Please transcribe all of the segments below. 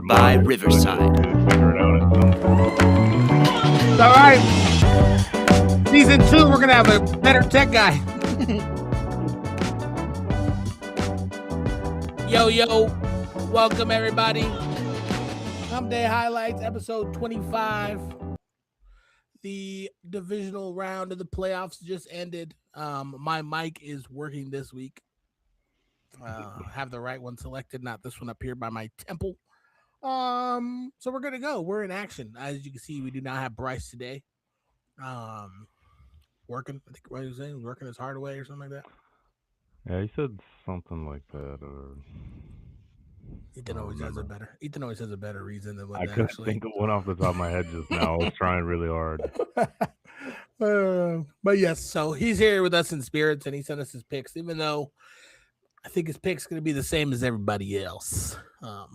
by Riverside. All right. Season 2, we're going to have a better tech guy. Yo. Welcome, everybody. Hump Day Highlights, episode 25. The divisional round of the playoffs just ended. My mic is working this week. Have the right one selected, not this one up here by my temple. So we're gonna go. We're in action. As you can see, we do not have Bryce today. Working. I think what he was saying, working his heart away or something like that. Yeah, he said something like that. Or Ethan always has a better. Ethan always has a better reason than what I couldn't think of one off the top of my head just now. I was trying really hard. But yes, so he's here with us in spirits, and he sent us his picks, even though I think his pick's going to be the same as everybody else. No.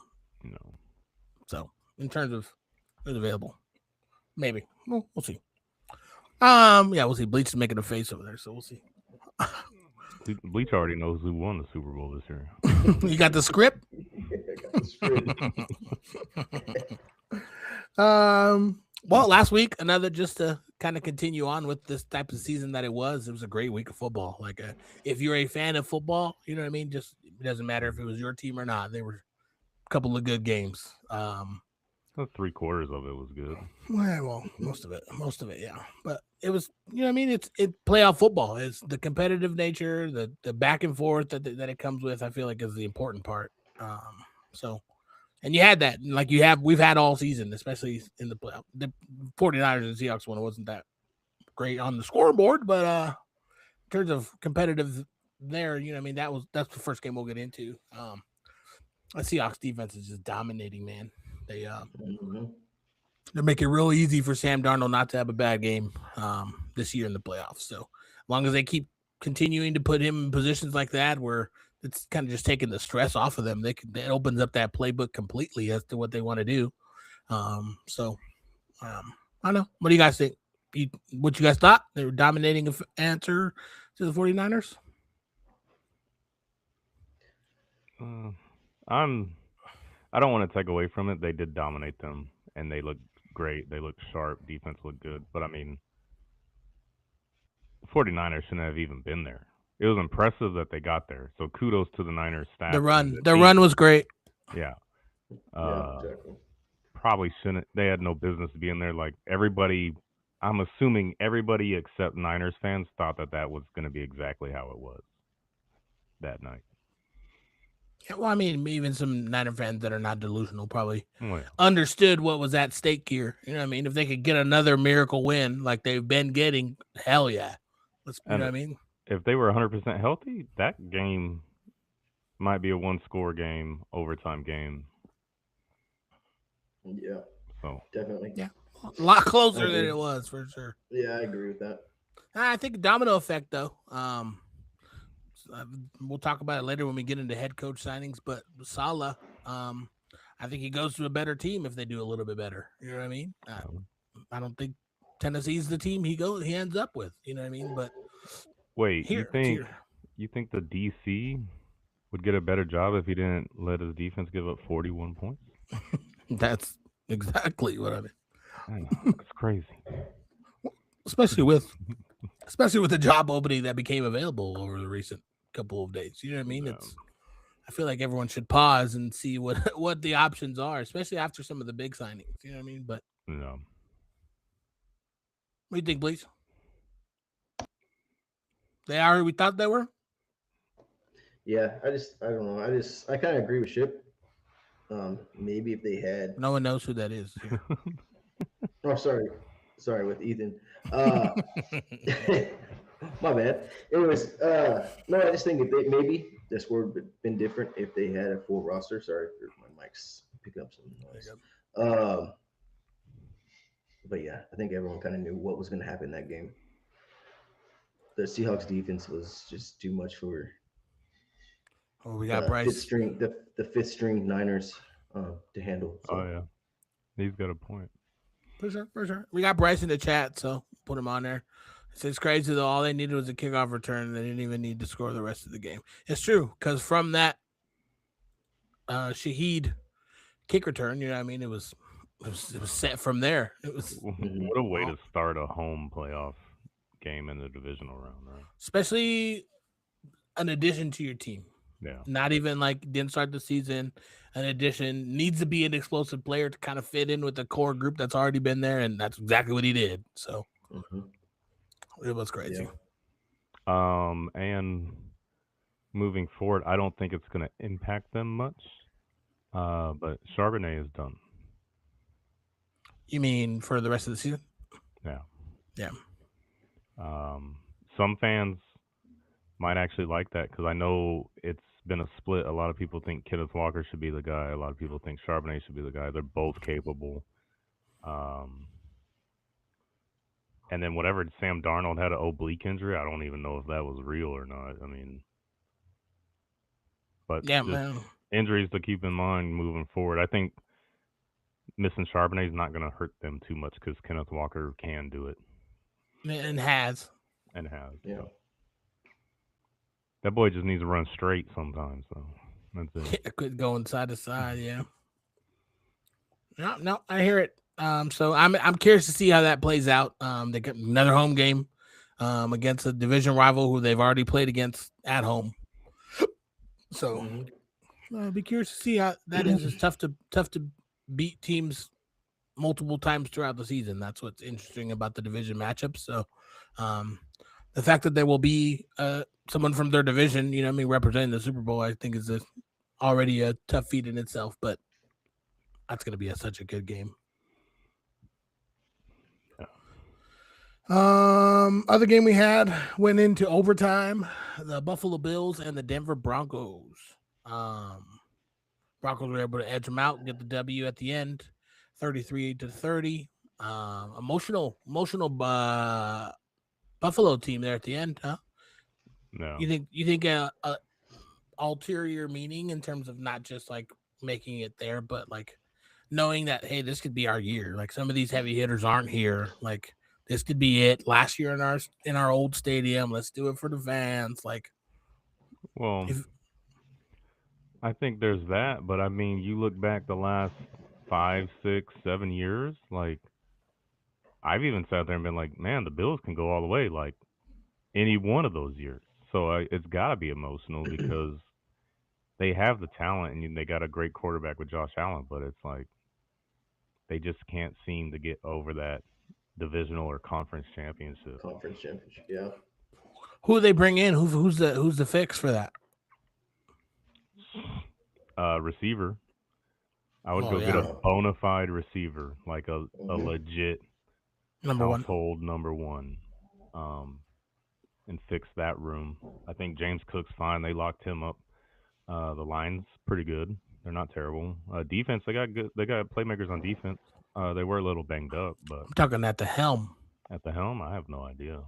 So in terms of who's available, maybe we'll see. Yeah, we'll see. Bleach is making a face over there, so we'll see. Bleach already knows who won the Super Bowl this year. You got the script? Well, last week, another just to kind of continue on with this type of season that it was a great week of football. Like, if you're a fan of football, you know what I mean? Just it doesn't matter if it was your team or not. There were a couple of good games. 3/4 of it was good. Well, most of it, yeah. But it was, you know what I mean? It's playoff football. It's the competitive nature, the back and forth that it comes with, I feel like is the important part. So, and you had that, like we've had all season, especially in the playoff. The 49ers and Seahawks one, it wasn't that great on the scoreboard, but in terms of competitive there, you know what I mean? That's the first game we'll get into. The Seahawks defense is just dominating, man. They're making it real easy for Sam Darnold not to have a bad game this year in the playoffs. So as long as they keep continuing to put him in positions like that where it's kind of just taking the stress off of them, it opens up that playbook completely as to what they want to do. I don't know. What do you guys think? What you guys thought? They were dominating answer to the 49ers? I don't want to take away from it. They did dominate them, and they looked great. They looked sharp. Defense looked good. But, I mean, the 49ers shouldn't have even been there. It was impressive that they got there. So, kudos to the Niners staff. The run was great. Yeah. Exactly. Probably shouldn't. They had no business being there. Like, everybody, I'm assuming everybody except Niners fans thought that was going to be exactly how it was that night. Yeah, well, I mean, even some Niner fans that are not delusional probably understood what was at stake here. You know what I mean? If they could get another miracle win like they've been getting, hell yeah. You know what I mean? If they were 100% healthy, that game might be a one-score game, overtime game. Yeah. So definitely. Yeah. A lot closer than it was, for sure. Yeah, I agree with that. I think domino effect, though. We'll talk about it later when we get into head coach signings, but Saleh, I think he goes to a better team if they do a little bit better. You know what I mean? I don't think Tennessee's the team he ends up with. You know what I mean? But wait, you think the DC would get a better job if he didn't let his defense give up 41 points? That's exactly what I mean. That's crazy. Especially with the job opening that became available over the recent couple of days. You know what I mean? I feel like everyone should pause and see what the options are, especially after some of the big signings. You know what I mean? But no. What do you think, please? They are who we thought they were? Yeah, I don't know. I kind of agree with Ship. Maybe if they had. No one knows who that is. Oh, sorry, with Ethan. My bad. Anyways, no, I just think if maybe this would have been different if they had a full roster. Sorry, my mic's picking up some noise. But yeah, I think everyone kind of knew what was going to happen in that game. The Seahawks defense was just too much for. Oh, we got Bryce. The fifth string Niners to handle. So. Oh yeah, he's got a point. For sure. We got Bryce in the chat, so put him on there. It's crazy though. All they needed was a kickoff return. They didn't even need to score the rest of the game. It's true because from that Shaheed kick return. You know what I mean? It was set from there. It was What a way to start a home playoff game in the divisional round, right? Especially an addition to your team. Yeah. Not even like didn't start the season. An addition needs to be an explosive player to kind of fit in with the core group that's already been there, and that's exactly what he did. So it was crazy. Yeah. And moving forward, I don't think it's going to impact them much. But Charbonnet is done. You mean for the rest of the season? Yeah. Yeah. Some fans might actually like that because I know it's been a split. A lot of people think Kenneth Walker should be the guy. A lot of people think Charbonnet should be the guy. They're both capable. And then whatever Sam Darnold had an oblique injury, I don't even know if that was real or not. I mean, but yeah, man. Injuries to keep in mind moving forward. I think missing Charbonnet is not going to hurt them too much because Kenneth Walker can do it. And has. Yeah. So. That boy just needs to run straight sometimes. So that's it. Yeah, quit going side to side. Yeah. No, I hear it. So I'm curious to see how that plays out. They got another home game against a division rival who they've already played against at home. So I'll be curious to see how that is. It's tough to beat teams multiple times throughout the season. That's what's interesting about the division matchups. So the fact that there will be someone from their division, you know what I mean, representing the Super Bowl, I think is already a tough feat in itself, but that's going to be such a good game. Other game we had went into overtime. The Buffalo Bills and the Denver Broncos. Broncos were able to edge them out and get the W at the end, 33-30. Emotional Buffalo team there at the end, huh? No. You think a ulterior meaning in terms of not just like making it there, but like knowing that, hey, this could be our year. Like some of these heavy hitters aren't here. Like this could be it. Last year in our old stadium, let's do it for the fans. Like, well, I think there's that, but I mean, you look back the last 5, 6, 7 years, like I've even sat there and been like, man, the Bills can go all the way, like any one of those years. So it's got to be emotional because they have the talent and they got a great quarterback with Josh Allen, but it's like they just can't seem to get over that divisional or conference championship. Yeah. Who do they bring in? Who's the fix for that? Receiver. I would get a bona fide receiver, like a legit household number one, and fix that room. I think James Cook's fine. They locked him up. The line's pretty good. They're not terrible. Defense, they got good. They got playmakers on defense. They were a little banged up, but I'm talking at the helm. At the helm, I have no idea.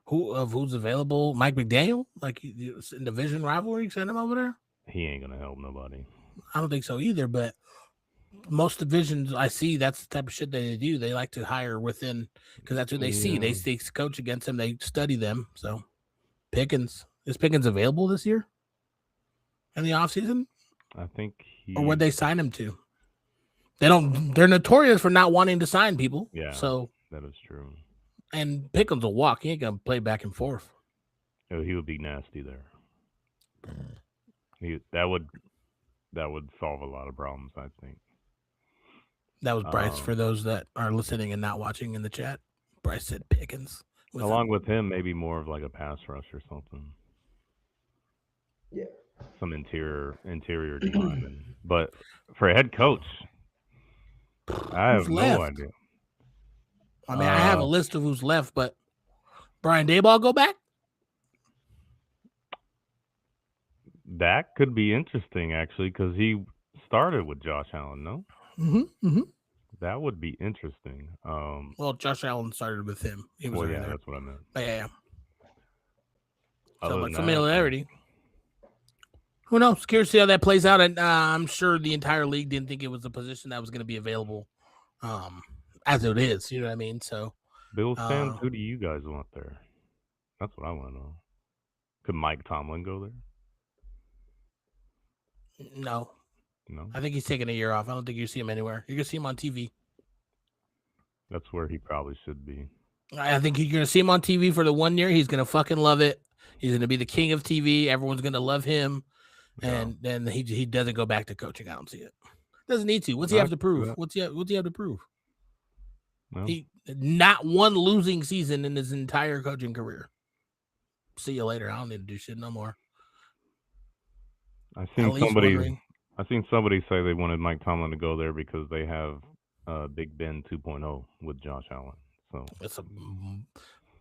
Who's available? Mike McDaniel, like in division rivalry, send him over there. He ain't gonna help nobody. I don't think so either. But most divisions I see, that's the type of shit that they do. They like to hire within because that's what they see. They coach against them. They study them. So Pickens, is Pickens available this year in the offseason? I think or would they sign him to? They're notorious for not wanting to sign people. Yeah. So that is true. And Pickens will walk. He ain't gonna play back and forth. Oh, he would be nasty there. That would solve a lot of problems, I think. That was Bryce for those that are listening and not watching in the chat. Bryce said Pickens. Along with him, maybe more of like a pass rush or something. Yeah. Some interior D-lineman. But for a head coach, I have no idea. I mean, I have a list of who's left, but Brian Daboll go back? That could be interesting, actually, because he started with Josh Allen, no? Mm-hmm. That would be interesting. Well, Josh Allen started with him. He was there. That's what I meant. Yeah. So, like familiarity. Who knows? Curious to see how that plays out. And I'm sure the entire league didn't think it was a position that was going to be available as it is. You know what I mean? So, Bills fans, who do you guys want there? That's what I want to know. Could Mike Tomlin go there? No. No, I think he's taking a year off. I don't think you see him anywhere. You're gonna see him on TV. that's where he probably should be. I think you're gonna see him on TV for the 1 year. He's gonna fucking love it. He's gonna be the king of TV. Everyone's gonna love him, and then he doesn't go back to coaching. I don't see it. Doesn't need to. What's he have to prove? What's he have to prove? No. He not one losing season in his entire coaching career. See you later. I don't need to do shit no more. I seen somebody say they wanted Mike Tomlin to go there because they have Big Ben 2.0 with Josh Allen. So it's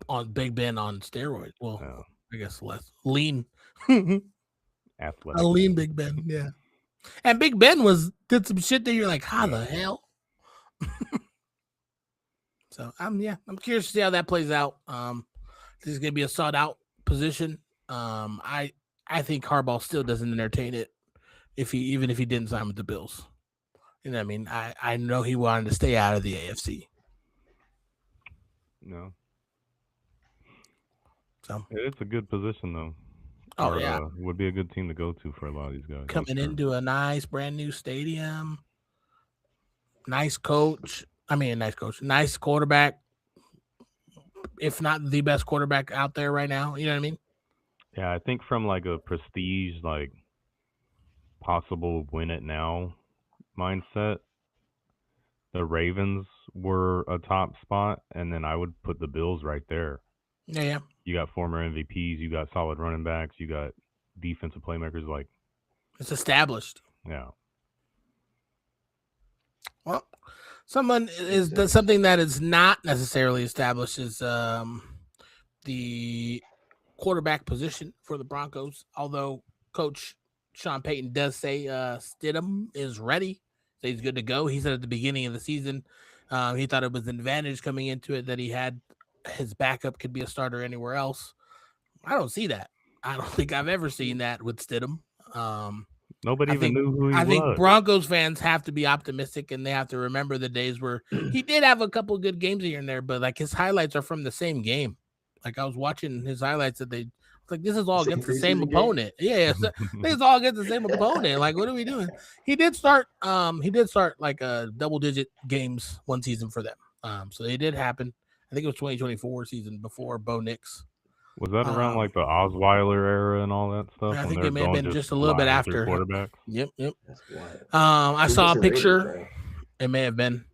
on Big Ben on steroids. Well, I guess less lean, athletic. A lean Big Ben, yeah. And Big Ben did some shit that you're like, how the hell? So I'm curious to see how that plays out. This is gonna be a sought out position. I think Harbaugh still doesn't entertain it even if he didn't sign with the Bills. You know what I mean? I know he wanted to stay out of the AFC. No. So it's a good position though. Would be a good team to go to for a lot of these guys. Coming into a nice brand new stadium. Nice coach. Nice quarterback. If not the best quarterback out there right now. You know what I mean? Yeah, I think from like a prestige, like possible win it now mindset, the Ravens were a top spot, and then I would put the Bills right there. Yeah. You got former MVPs, you got solid running backs, you got defensive playmakers. Like it's established. Yeah. Well, something that is not necessarily established is the quarterback position for the Broncos. Although Coach Sean Payton does say Stidham is ready, so he's good to go. He said at the beginning of the season he thought it was an advantage coming into it that he had his backup could be a starter anywhere else. I don't see that. I don't think I've ever seen that with Stidham. Nobody even knew who he was. I think Broncos fans have to be optimistic, and they have to remember the days where he did have a couple good games here and there, but like his highlights are from the same game. Like I was watching his highlights this is all against the same opponent. Yeah, this is all against the same opponent. Like, what are we doing? He did start like double-digit games one season for them. So they did happen. I think it was 2024 season before Bo Nix. Was that around like the Osweiler era and all that stuff? I think it may have been just a little bit after. Quarterbacks? Yep. That's wild. I saw a picture. It may have been.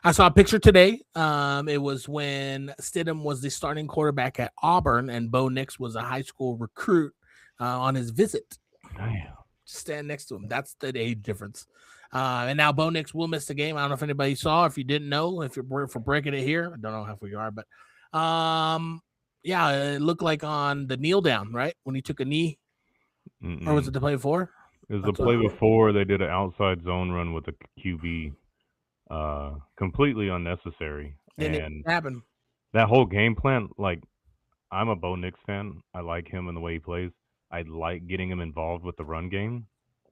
I saw a picture today. It was when Stidham was the starting quarterback at Auburn, and Bo Nix was a high school recruit on his visit. Damn. Stand next to him. That's the age difference. And now Bo Nix will miss the game. I don't know if anybody saw. If you didn't know, if we're breaking it here, I don't know how far you are, but it looked like on the kneel down, right? When he took a knee. Mm-mm. Or was it the play before? It was the play before. They did an outside zone run with the QB. Completely unnecessary. Didn't happen. That whole game plan, like, I'm a Bo Nix fan. I like him and the way he plays. I like getting him involved with the run game,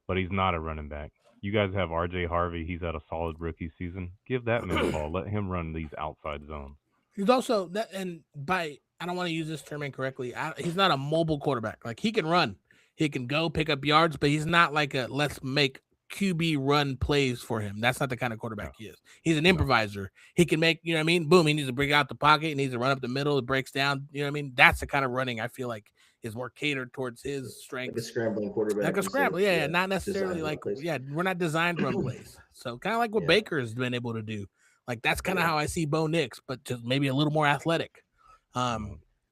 but he's not a running back. You guys have RJ Harvey. He's had a solid rookie season. Give that man the ball. Let him run these outside zones. He's also I don't want to use this term incorrectly. He's not a mobile quarterback. Like, he can run. He can go pick up yards, but he's not like a let's make QB run plays for him. That's not the kind of quarterback he is. He's an improviser. He can make, you know what I mean? Boom, he needs to break out the pocket. He needs to run up the middle. It breaks down. You know what I mean? That's the kind of running I feel like is more catered towards his strengths. Like a scrambling quarterback. Like a scramble, yeah. Not necessarily like, we're not designed to run plays. So kind of like what Baker has been able to do. Like, that's kind of how I see Bo Nix, but just maybe a little more athletic.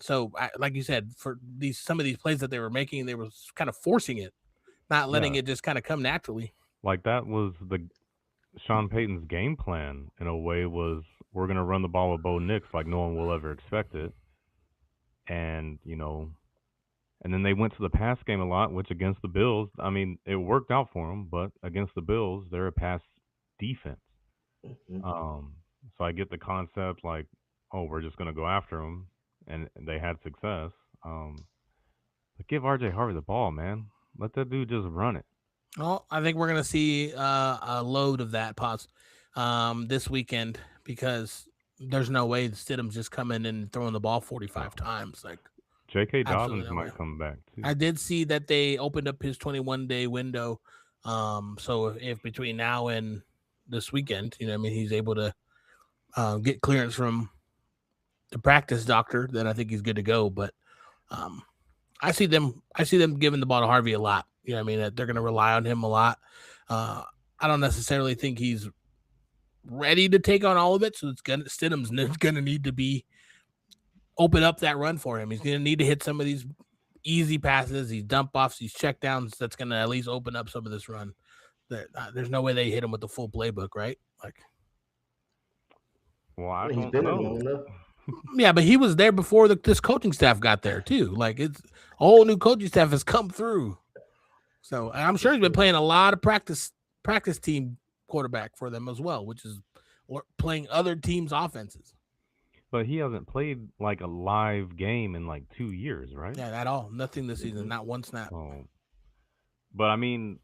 So like you said, for some of these plays that they were making, they were kind of forcing it, not letting it just kind of come naturally. Like, that was the Sean Payton's game plan in a way, was we're going to run the ball with Bo Nix like no one will ever expect it. And, and then they went to the pass game a lot, which against the Bills, I mean, it worked out for them, but against the Bills, they're a pass defense. Mm-hmm. So I get the concept like, oh, we're just going to go after them, and they had success. But give RJ Harvey the ball, man. Let that dude just run it. Well, I think we're going to see a load of that this weekend, because there's no way Stidham's just coming and throwing the ball 45 times. Like, J.K. Dobbins might come back too. I did see that they opened up his 21-day window So if between now and this weekend, he's able to get clearance from the practice doctor, then I think he's good to go. But I see them giving the ball to Harvey a lot. They're going to rely on him a lot. I don't necessarily think he's ready to take on all of it. So Stidham's going to need to open up that run for him. He's going to need to hit some of these easy passes, these dump offs, these check downs. That's going to at least open up some of this run. There's no way they hit him with the full playbook, right? Well, he's been long enough. Yeah, but he was there before this coaching staff got there too. It's a whole new coaching staff has come through. So I'm sure he's been playing a lot of practice team quarterback for them as well, which is playing other teams' offenses. But he hasn't played a live game in 2 years, right? Yeah, at all. Nothing this season, not one snap. Oh. But I mean,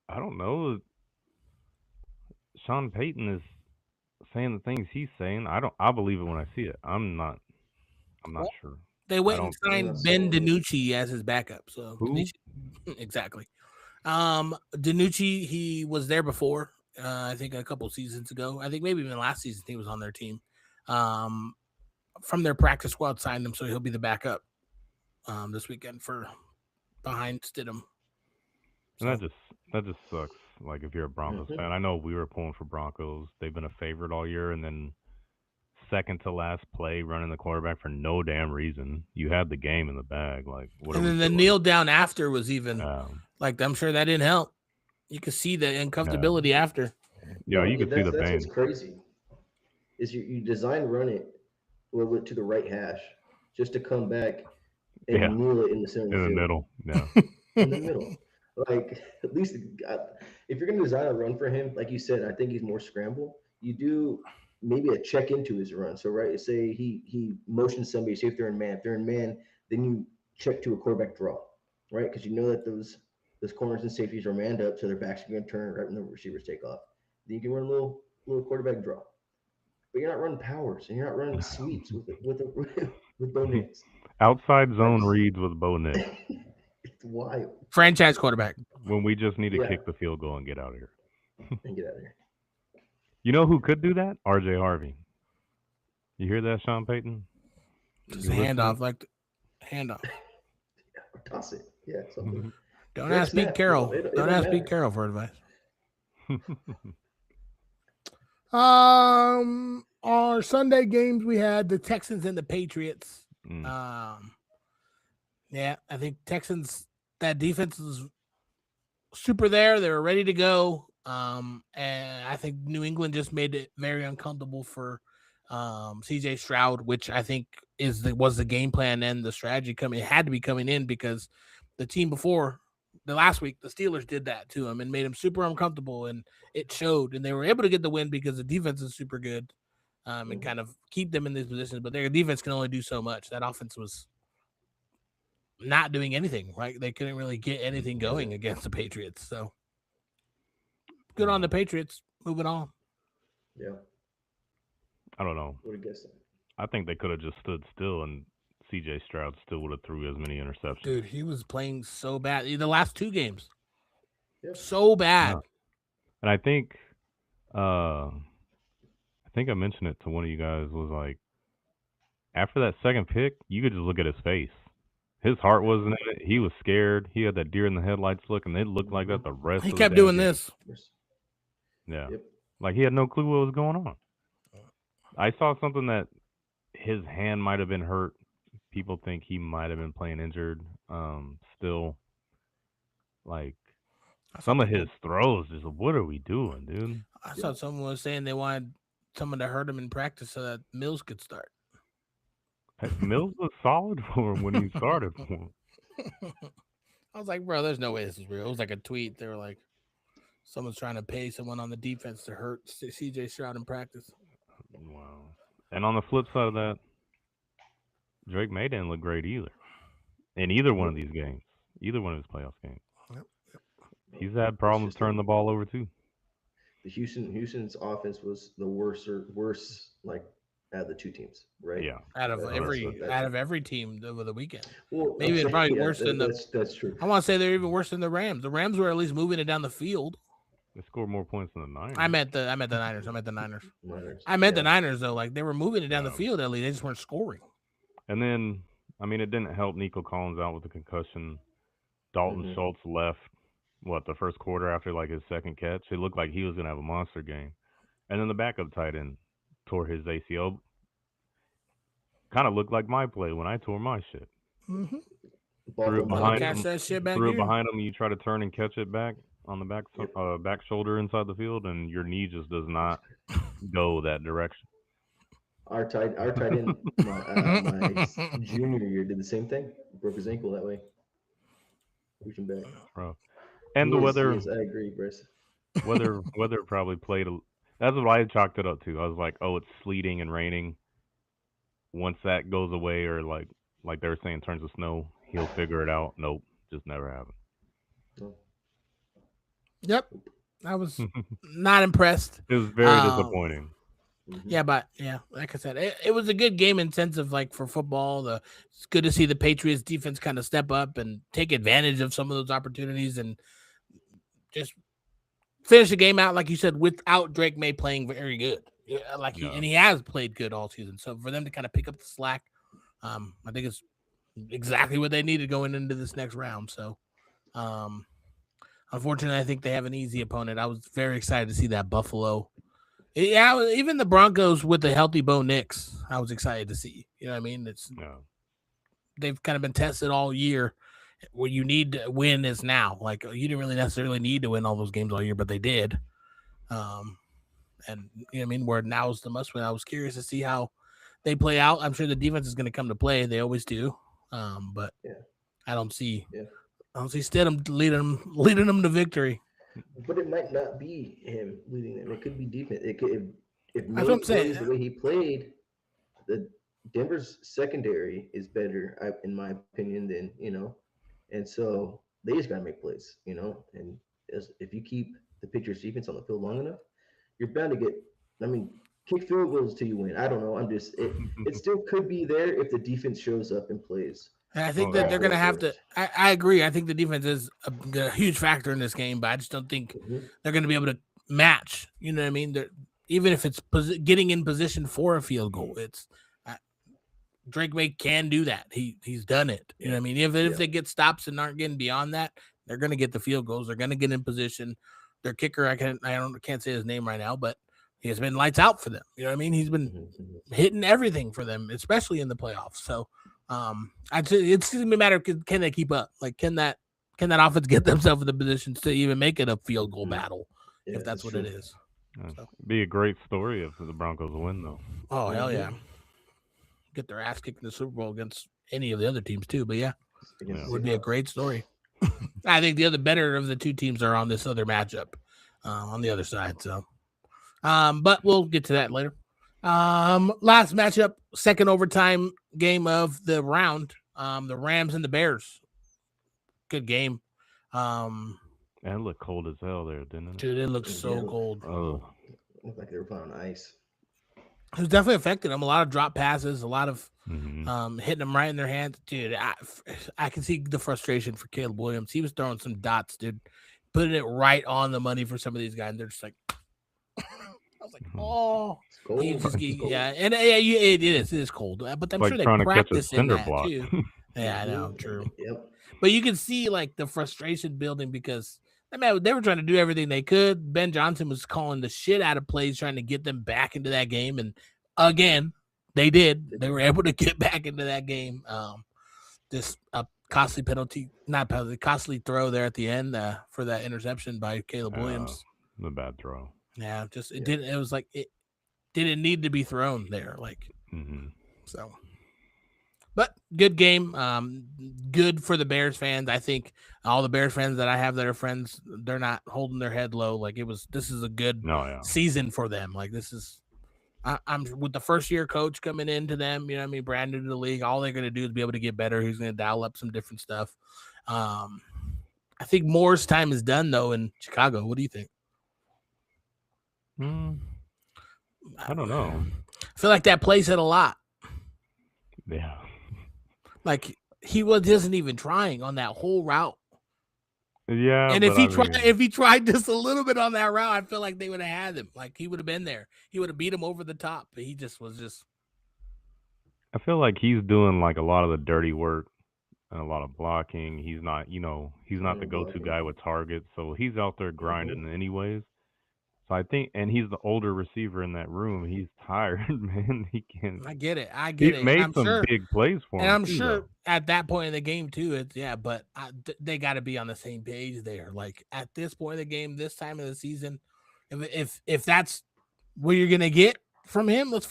I don't know. Sean Payton is saying the things he's saying. I'll believe it when I see it. I'm not sure. They went and signed Ben DiNucci as his backup. So who? Exactly. DiNucci, he was there before. I think a couple seasons ago. I think maybe even last season he was on their team. From their practice squad signed him, so he'll be the backup this weekend behind Stidham. So. And that just sucks. If you're a Broncos fan, I know we were pulling for Broncos. They've been a favorite all year, and then second to last play running the quarterback for no damn reason. You had the game in the bag. What? And then the kneel down after was even I'm sure that didn't help. You could see the uncomfortability after. Yeah, you could see the pain. That's what's crazy. Is you design run it to the right hash just to come back and kneel it in the center in the middle. Yeah. In the middle. At least if you're going to design a run for him, like you said, I think he's more scramble. You do maybe a check into his run. So, right, say he motions somebody, say if they're in man. If they're in man, then you check to a quarterback draw, right? Because you know that those corners and safeties are manned up, so their backs are going to turn right when the receivers take off. Then you can run a little quarterback draw. But you're not running powers, and you're not running sweeps with Bo Nix. Outside zone reads with Bo Nix. It's wild. Franchise quarterback. When we just need to kick the field goal and get out of here. Here. You know who could do that? RJ Harvey. You hear that, Sean Payton? Just a handoff, handoff. Toss it. Yeah. Something. Don't ask Pete Carroll. Don't ask Pete Carroll for advice. Our Sunday games, we had the Texans and the Patriots. Yeah, I think Texans, that defense is super there. They were ready to go. And I think New England just made it very uncomfortable for CJ Stroud, which I think was the game plan and the strategy it had to be coming in, because the team before the last week, the Steelers did that to him and made him super uncomfortable, and it showed. And they were able to get the win because the defense is super good and kind of keep them in these positions. But their defense can only do so much. That offense was not doing anything, right? They couldn't really get anything going against the Patriots. So good on the Patriots. Moving on. Yeah. I don't know. What do you guess? I think they could have just stood still, and CJ Stroud still would have threw as many interceptions. Dude, he was playing so bad. The last two games. Yep. So bad. Yeah. And I think I mentioned it to one of you guys, was after that second pick, you could just look at his face. His heart wasn't in it. He was scared. He had that deer in the headlights look, and it looked like that the rest of the He kept doing game. This. Yeah. Yep. He had no clue what was going on. I saw something that his hand might have been hurt. People think he might have been playing injured. Still, some of his throws, just what are we doing, dude? I saw someone was saying they wanted someone to hurt him in practice so that Mills could start. Mills was solid for him when he started. I was like, bro, there's no way this is real. It was like a tweet. They were like, someone's trying to pay someone on the defense to hurt CJ Stroud in practice. Wow. And on the flip side of that, Drake May didn't look great either. In either one of these games. Either one of his playoff games. Yep. He's had problems turning the ball over too. The Houston's offense was the worst out of the two teams, right? Yeah. Out of every team over the weekend. Well, maybe it's probably worse than that's true. I want to say they're even worse than the Rams. The Rams were at least moving it down the field. They scored more points than the Niners. I meant the Niners. I meant the Niners though. Like they were moving it down the field at least. They just weren't scoring. And then, I mean, it didn't help Nico Collins out with the concussion. Dalton Schultz left, the first quarter after like his second catch. It looked like he was going to have a monster game. And then the backup tight end tore his ACL. Kind of looked like my play when I tore my shit. Mm-hmm. Threw it behind him. That shit back threw it behind him. You try to turn and catch it back on the back shoulder inside the field, and your knee just does not go that direction. Our tight end, my junior year, did the same thing. Broke his ankle that way. Reaching back. Bro. And the weather. Yes, I agree, Bryce. Weather probably played. That's what I chalked it up to. I was like, oh, it's sleeting and raining. Once that goes away, or like they were saying, turns to snow, he'll figure it out. Nope, just never happened. No. Yep, I was not impressed. It was very disappointing. Yeah, but like I said, it was a good game in sense of like for football. It's good to see the Patriots defense kind of step up and take advantage of some of those opportunities and just finish the game out, like you said, without Drake May playing very good. And he has played good all season. So for them to kind of pick up the slack, I think it's exactly what they needed going into this next round. So, unfortunately, I think they have an easy opponent. I was very excited to see that Buffalo. Yeah, even the Broncos with the healthy Bo Nix, I was excited to see. You know what I mean? They've kind of been tested all year. What you need to win is now. Like you didn't really necessarily need to win all those games all year, but they did. And you know what I mean? Where now is the must win. I was curious to see how they play out. I'm sure the defense is going to come to play. They always do. But I don't see Stidham leading them to victory. But it might not be him leading them. It could be defense. It could if That's what I'm saying. the way he played, the Denver's secondary is better, in my opinion, than and so they just gotta make plays, And if you keep the Patriots defense on the field long enough, you're bound to get. I mean, kick field goals till you win. I don't know. It still could be there if the defense shows up and plays. And I think that they're going to have to. I agree. I think the defense is a huge factor in this game, but I just don't think they're going to be able to match. You know what I mean? Even if it's getting in position for a field goal, it's Drake May can do that. He's done it. You know what I mean? If they get stops and aren't getting beyond that, they're going to get the field goals. They're going to get in position. Their kicker, I can't say his name right now, but he has been lights out for them. You know what I mean? He's been hitting everything for them, especially in the playoffs. So. It's going to be a matter of can they keep up? Like, can that offense get themselves in the positions to even make it a field goal battle, if that's what it is? Be a great story if the Broncos win, though. Oh, hell yeah. Get their ass kicked in the Super Bowl against any of the other teams, too. But, it would be a great story. I think the other better of the two teams are on this other matchup on the other side. So, but we'll get to that later. Last matchup, second overtime game of the round. The Rams and the Bears. Good game. It looked cold as hell there, didn't it? Dude, it looked so cold. Oh, it looked like they were playing on ice. It was definitely affecting them. A lot of drop passes, a lot of hitting them right in their hands. Dude, I can see the frustration for Caleb Williams. He was throwing some dots, dude, putting it right on the money for some of these guys. And they're just like, I was like, oh. It is cold, but I'm sure they practice in that block. Too. Yeah, I know, true. Yep. But you can see like the frustration building because they were trying to do everything they could. Ben Johnson was calling the shit out of plays, trying to get them back into that game, and again, they did. They were able to get back into that game. This costly costly throw there at the end for that interception by Caleb Williams. The bad throw. Yeah, it was like it didn't need to be thrown there, so. But good game, good for the Bears fans. I think all the Bears fans that I have that are friends, they're not holding their head low. Like this is a good season for them. Like this is, I'm with the first year coach coming into them. You know what I mean? Brand new to the league. All they're going to do is be able to get better. He's going to dial up some different stuff. I think Moore's time is done though in Chicago. What do you think? I don't know. I feel like that play said a lot. Yeah. Like he wasn't even trying on that whole route. Yeah, and if he tried just a little bit on that route, I feel like they would have had him. Like he would have been there. He would have beat him over the top. But he just was just. I feel like he's doing like a lot of the dirty work and a lot of blocking. He's not, he's not the go-to guy with targets, so he's out there grinding anyways. So I think, and he's the older receiver in that room. He's tired, man. He can't. I get it. He's made some big plays for him. And I'm sure at that point in the game too, but they got to be on the same page there. Like at this point in the game, this time of the season, if that's what you're gonna get from him, let's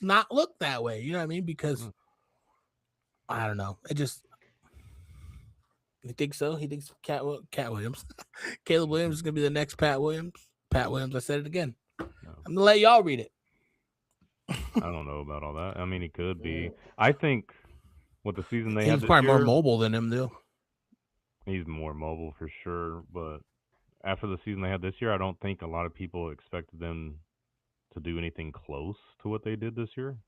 not look that way. You know what I mean? Because I don't know. You think so? He thinks Cat Williams, Caleb Williams is gonna be the next Pat Williams. Pat Williams. I said it again. No. I'm gonna let y'all read it. I don't know about all that. I mean, he could be. I think with the season they had, he's probably more mobile than him, though. He's more mobile for sure. But after the season they had this year, I don't think a lot of people expected them to do anything close to what they did this year.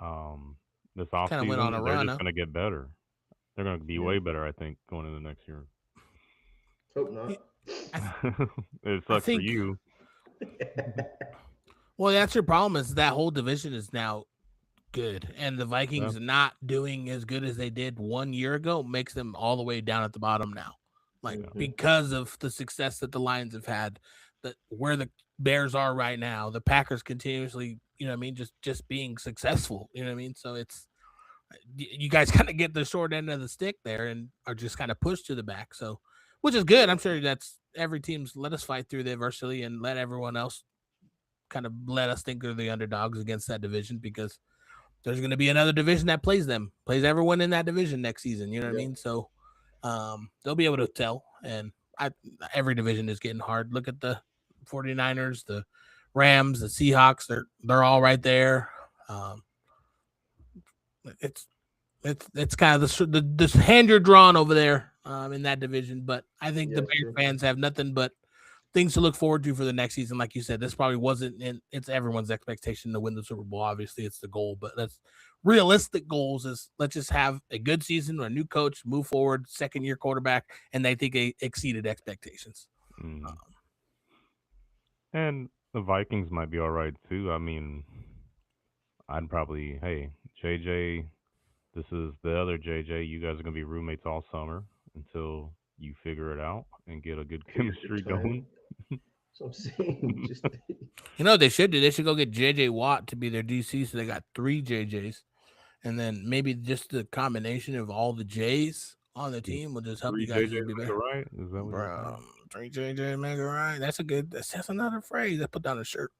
This offseason, they're just going to get better. They're going to be way better, I think, going into next year. Hope not. It sucks for you. Well, that's your problem. Is that whole division is now good, and the Vikings not doing as good as they did 1 year ago makes them all the way down at the bottom now. Because of the success that the Lions have had, that where the Bears are right now, the Packers continuously, just being successful. You know what I mean? So it's you guys kind of get the short end of the stick there and are just kind of pushed to the back. So, which is good. I'm sure that's every team's let us fight through the adversity and let everyone else kind of let us think they're the underdogs against that division, because there's going to be another division that plays everyone in that division next season. You know what I mean? So they'll be able to tell. And every division is getting hard. Look at the 49ers, the Rams, the Seahawks. They're all right there. It's kind of the hand you're drawn over there in that division. But I think the Bears fans have nothing but things to look forward to for the next season. Like you said, this probably wasn't it's everyone's expectation to win the Super Bowl. Obviously, it's the goal, but that's realistic goals is let's just have a good season, a new coach, move forward, second-year quarterback, and I think they exceeded expectations. And the Vikings might be all right, too. I mean, I'd probably, hey, JJ, this is the other JJ. You guys are going to be roommates all summer until you figure it out and get a good chemistry going. So I'm saying, they should do. They should go get JJ Watt to be their DC, so they got 3 JJs, and then maybe just the combination of all the J's on the team will just help you guys be better. Right? Is that what 3 JJ make it right? That's another phrase. I put down a shirt.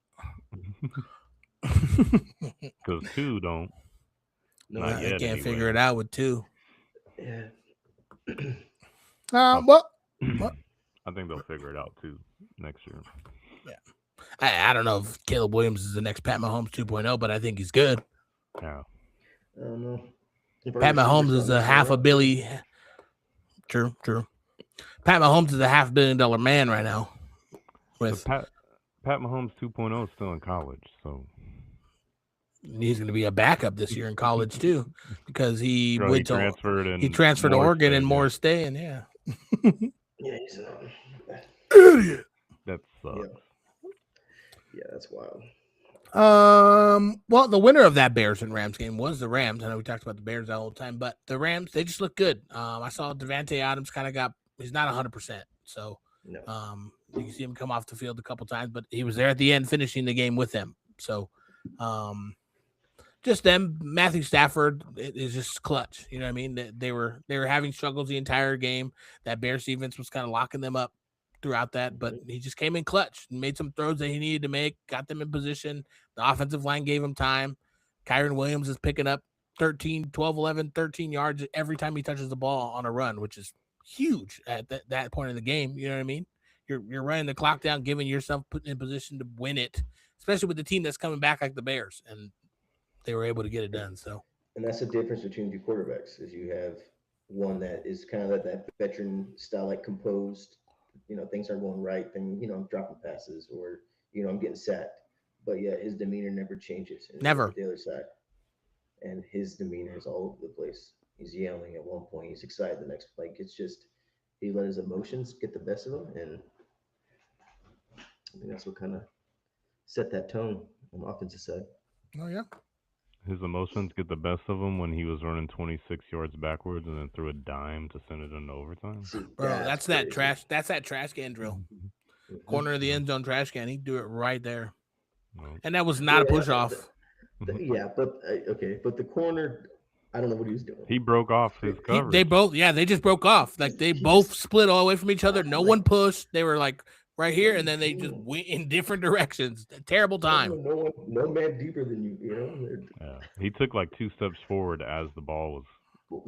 Because 2 don't. No, they can't figure it out with 2. Yeah. What? I think they'll figure it out too next year. Yeah, I don't know if Caleb Williams is the next Pat Mahomes 2.0, but I think he's good. Yeah, I don't know. Pat Mahomes is a half a billy. True. Pat Mahomes is a $500 million man right now. With Pat Mahomes 2.0 is still in college, so he's going to be a backup this year in college too, because he transferred to Oregon and Morris staying. Yeah. Yeah, he's idiot. That sucks. Yeah, that's wild. Well, the winner of that Bears and Rams game was the Rams. I know we talked about the Bears all the time, but the Rams, they just look good. I saw Davante Adams he's not 100%. So, you can see him come off the field a couple times, but he was there at the end finishing the game with them. So, just them. Matthew Stafford is just clutch. You know what I mean? They were having struggles the entire game. That Bears defense was kind of locking them up throughout that, but he just came in clutch and made some throws that he needed to make, got them in position. The offensive line gave him time. Kyren Williams is picking up 13 yards every time he touches the ball on a run, which is huge at that point in the game. You know what I mean? You're running the clock down, giving yourself put in position to win it, especially with the team that's coming back like the Bears, and they were able to get it done. So, and that's the difference between 2 quarterbacks is you have one that is kind of that veteran style, like composed, things aren't going right, then, I'm dropping passes or, I'm getting sacked. but yeah, his demeanor never changes. And Never. the other side, and his demeanor is all over the place. He's yelling at one point. He's excited the next. Like it's just he let his emotions get the best of him, and I think that's what kind of set that tone on the offensive side. Oh yeah. His emotions get the best of him when he was running 26 yards backwards and then threw a dime to send it into overtime. See, Bro, that's that crazy. trash. That's that trash can drill. Corner of the end zone trash can. He'd do it right there. And that was not a push off. Yeah, but okay, but the corner, I don't know what he was doing. He broke off his coverage. They just broke off. Like they both split all away from each other. No one pushed. They were like right here, and then they just went in different directions. Terrible time. No man deeper than you. You know. Yeah, he took like 2 steps forward as the ball was,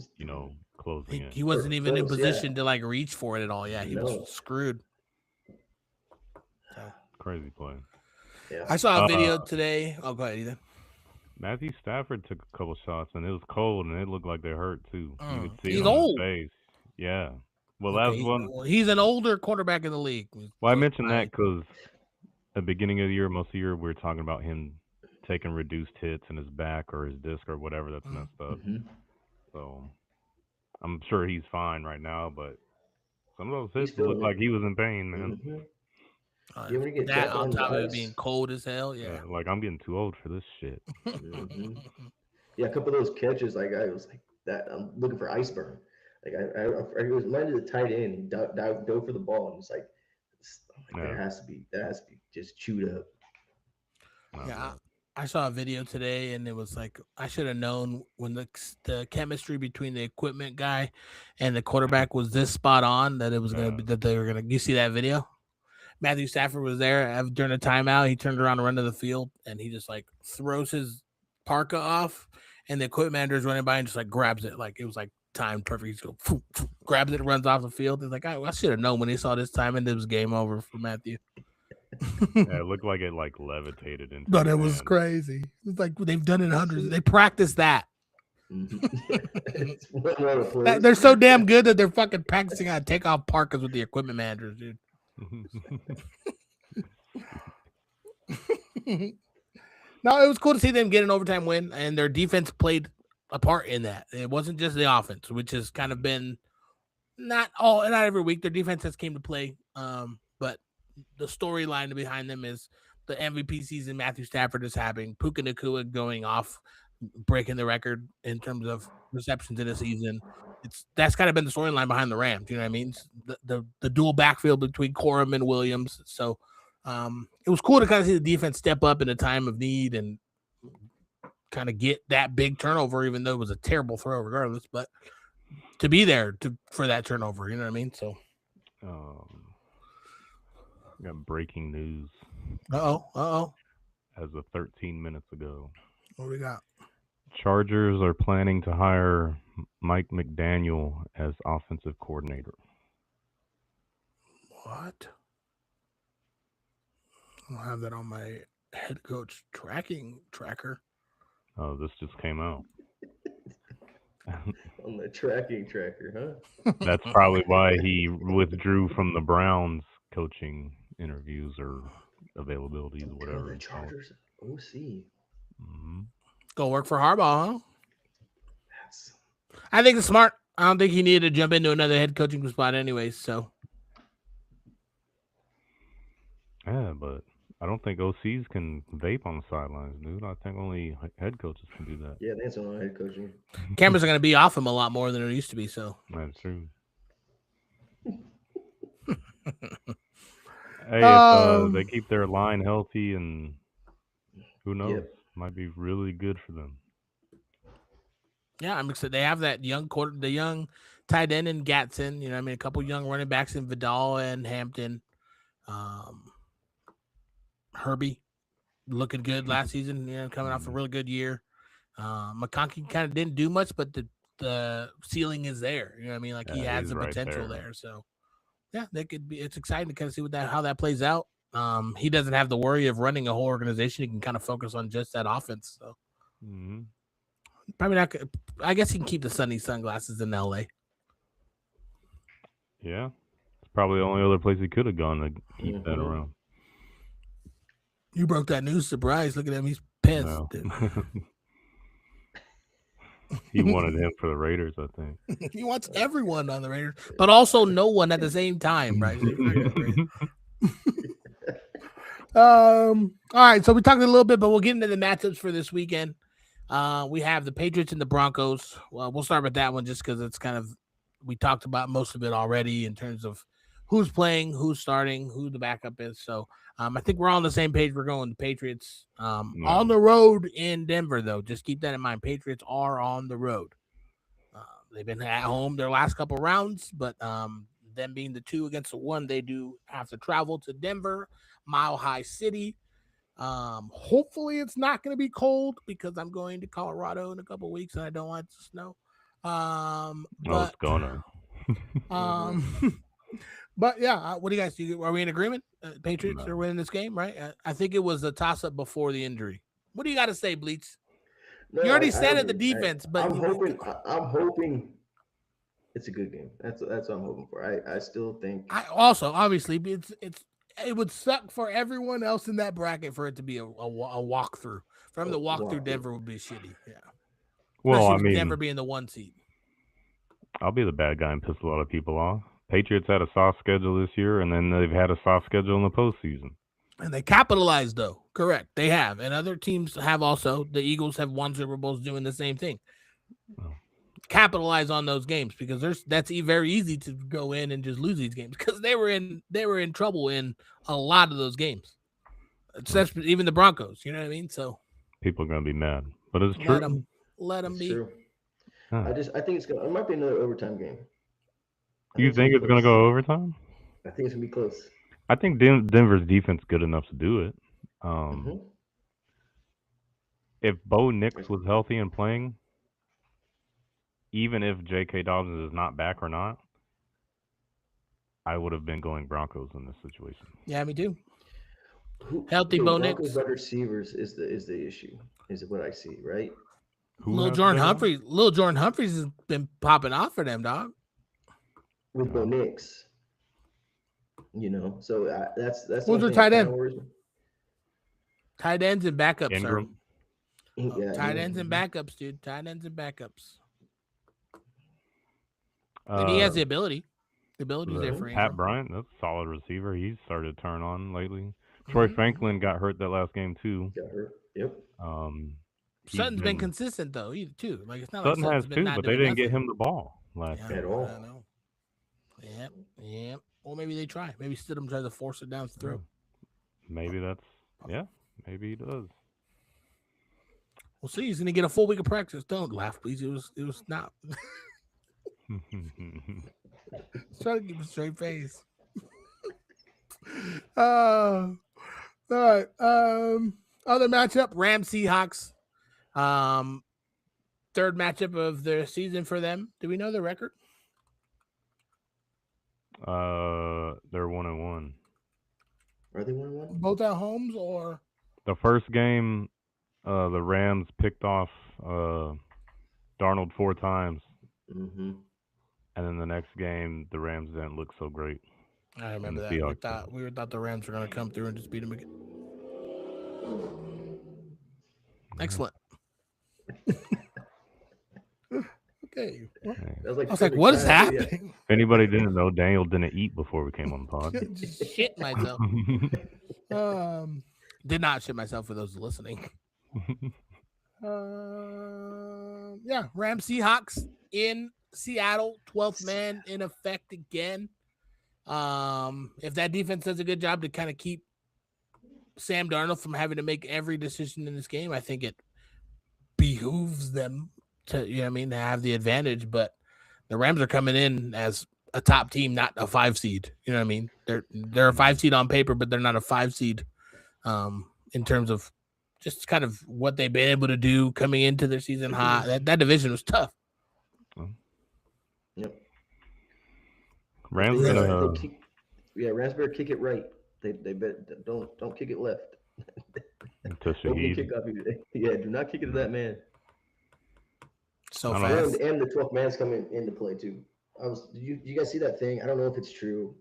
closing in. He wasn't even in position to like reach for it at all. Yeah, he was screwed. So. Crazy play. Yeah. I saw a video today. Oh, go ahead, Ethan. Matthew Stafford took a couple shots, and it was cold, and it looked like they hurt too. You could see he's it on old. his face. Yeah. Well, okay, that's one. He's an older quarterback in the league. Well, I mentioned that because at the beginning of the year, most of the year, we were talking about him taking reduced hits in his back or his disc or whatever that's messed up. Mm-hmm. So I'm sure he's fine right now, but some of those hits look like he was in pain, man. Mm-hmm. You ever get that on top of it being cold as hell, yeah. Like I'm getting too old for this shit. Mm-hmm. Yeah, a couple of those catches, like I was like that. I'm looking for iceberg. Like I was reminded of the tight end. He dove for the ball, and it's like, that has to be just chewed up. Yeah, I saw a video today, and it was like I should have known when the chemistry between the equipment guy and the quarterback was this spot on that it was gonna be that they were gonna. You see that video? Matthew Stafford was there during a timeout. He turned around to run to the field, and he just like throws his parka off, and the equipment manager is running by and just like grabs it, like it was like timed perfect. He just grabs it, and runs off the field. It's like I should have known when he saw this time, and it was game over for Matthew. It looked like it like levitated into. But it was crazy. It's like they've done it hundreds. They practice that. They're so damn good that they're fucking practicing how to take off parkas with the equipment managers, dude. No, it was cool to see them get an overtime win, and their defense played a part in that. It wasn't just the offense, which has kind of been not every week. Their defense has came to play, but the storyline behind them is the MVP season Matthew Stafford is having. Puka Nacua going off, breaking the record in terms of receptions in a season. That's kind of been the storyline behind the Rams. You know what I mean? The dual backfield between Corum and Williams. So it was cool to kind of see the defense step up in a time of need and kind of get that big turnover, even though it was a terrible throw regardless, but to be there for that turnover, you know what I mean? So got breaking news. Uh-oh. As of 13 minutes ago. What do we got? Chargers are planning to hire Mike McDaniel as offensive coordinator. What? I don't have that on my head coach tracker. Oh, this just came out. On the tracking tracker, huh? That's probably why he withdrew from the Browns coaching interviews or availabilities, whatever. The Chargers OC. Mm-hmm. Go work for Harbaugh, huh? I think it's smart. I don't think he needed to jump into another head coaching spot anyways, so. Yeah, but I don't think OCs can vape on the sidelines, dude. I think only head coaches can do that. Yeah, that's only head coaching. Cameras are going to be off him a lot more than it used to be, so. That's true. Hey, if they keep their line healthy, and who knows, might be really good for them. Yeah, I'm excited. They have that young the young tight end in Gatson. You know, I mean, a couple young running backs in Vidal and Hampton. Herbie looking good last season. You know, coming off a really good year. McConkey kind of didn't do much, but the ceiling is there. You know what I mean? Like he has the potential there. So yeah, they could be. It's exciting to kind of see how that plays out. He doesn't have the worry of running a whole organization. He can kind of focus on just that offense. So probably not. I guess he can keep the sunny sunglasses in LA. Yeah, it's probably the only other place he could have gone to keep that around. You broke that news to Bryce. Look at him. He's pissed. No. He wanted him for the Raiders, I think. He wants everyone on the Raiders, but also no one at the same time, right? All right, so we talked a little bit, but we'll get into the matchups for this weekend. We have the Patriots and the Broncos. Well, we'll start with that one just because it's kind of, we talked about most of it already in terms of who's playing, who's starting, who the backup is. So I think we're all on the same page. We're going to Patriots on the road in Denver, though. Just keep that in mind. Patriots are on the road. They've been at home their last couple rounds, but them being the 2 against the 1, they do have to travel to Denver, Mile High City. Hopefully it's not going to be cold because I'm going to Colorado in a couple of weeks and I don't want it to snow. But it's gonna. But yeah, what do you guys do? Are we in agreement? Patriots are winning this game, right? I think it was a toss-up before the injury. What do you got to say, Bleach? No, you already said it, the defense, but I'm hoping it's a good game. That's what I'm hoping for. I still think. I also obviously it would suck for everyone else in that bracket for it to be a walkthrough. For them to walk through Denver would be shitty. Yeah. Well, especially with Denver being the 1 seed. I'll be the bad guy and piss a lot of people off. Patriots had a soft schedule this year, and then they've had a soft schedule in the postseason. And they capitalized, though. Correct. They have. And other teams have also. The Eagles have won Super Bowls doing the same thing. Oh. Capitalize on those games because that's very easy to go in and just lose these games because they were in trouble in a lot of those games. Especially even the Broncos. You know what I mean? So people are going to be mad. But it's true. Let them be. True. Huh. I think it might be another overtime game. You think it's going to go overtime? I think it's going to be close. I think Denver's defense is good enough to do it. If Bo Nix was healthy and playing, even if J.K. Dobbins is not back or not, I would have been going Broncos in this situation. Yeah, me too. Healthy Bo Nix. Broncos wide receivers is the issue. Is what I see, right? Little Jordan Humphries has been popping off for them, dog. With Bo Nix, so that's who's their tight end? Tight ends and backups, Ingram. Yeah, tight ends and backups, dude. Tight ends and backups. And he has the ability. The ability's there for him. Pat Bryant, that's a solid receiver. He's started to turn on lately. Troy Franklin got hurt that last game too. Got hurt. Yep. Sutton's been consistent though, too. Like it's not Sutton like has too, but they didn't get him the ball last at all. I know. Yeah. Or maybe they try. Maybe Stidham tries to force it down his throat. Maybe maybe he does. We'll see. He's gonna get a full week of practice. Don't laugh, please. It was not. Try to keep a straight face. All right. Other matchup, Rams Seahawks. Third matchup of the season for them. Do we know the record? They're 1-1. Are they 1-1? Both at homes or the first game, the Rams picked off Darnold 4 times. Mm-hmm. And then the next game, the Rams didn't look so great. I remember that. We thought the Rams were going to come through and just beat them again. Excellent. Okay. I was like, what is happening? If anybody didn't know, Daniel didn't eat before we came on the pod. Just shit myself. Did not shit myself for those listening. Rams Seahawks in Seattle, 12th man in effect again. If that defense does a good job to kind of keep Sam Darnold from having to make every decision in this game, I think it behooves them to, to have the advantage. But the Rams are coming in as a top team, not a 5 seed. You know what I mean? They're a 5 seed on paper, but they're not a 5 seed in terms of just kind of what they've been able to do coming into their season high. That division was tough. Yep. Rams Rams better kick it right. They bet don't kick it left. To Shaheed. Do not kick it to that man. So fast. And the 12th man's coming into play too. You guys see that thing? I don't know if it's true.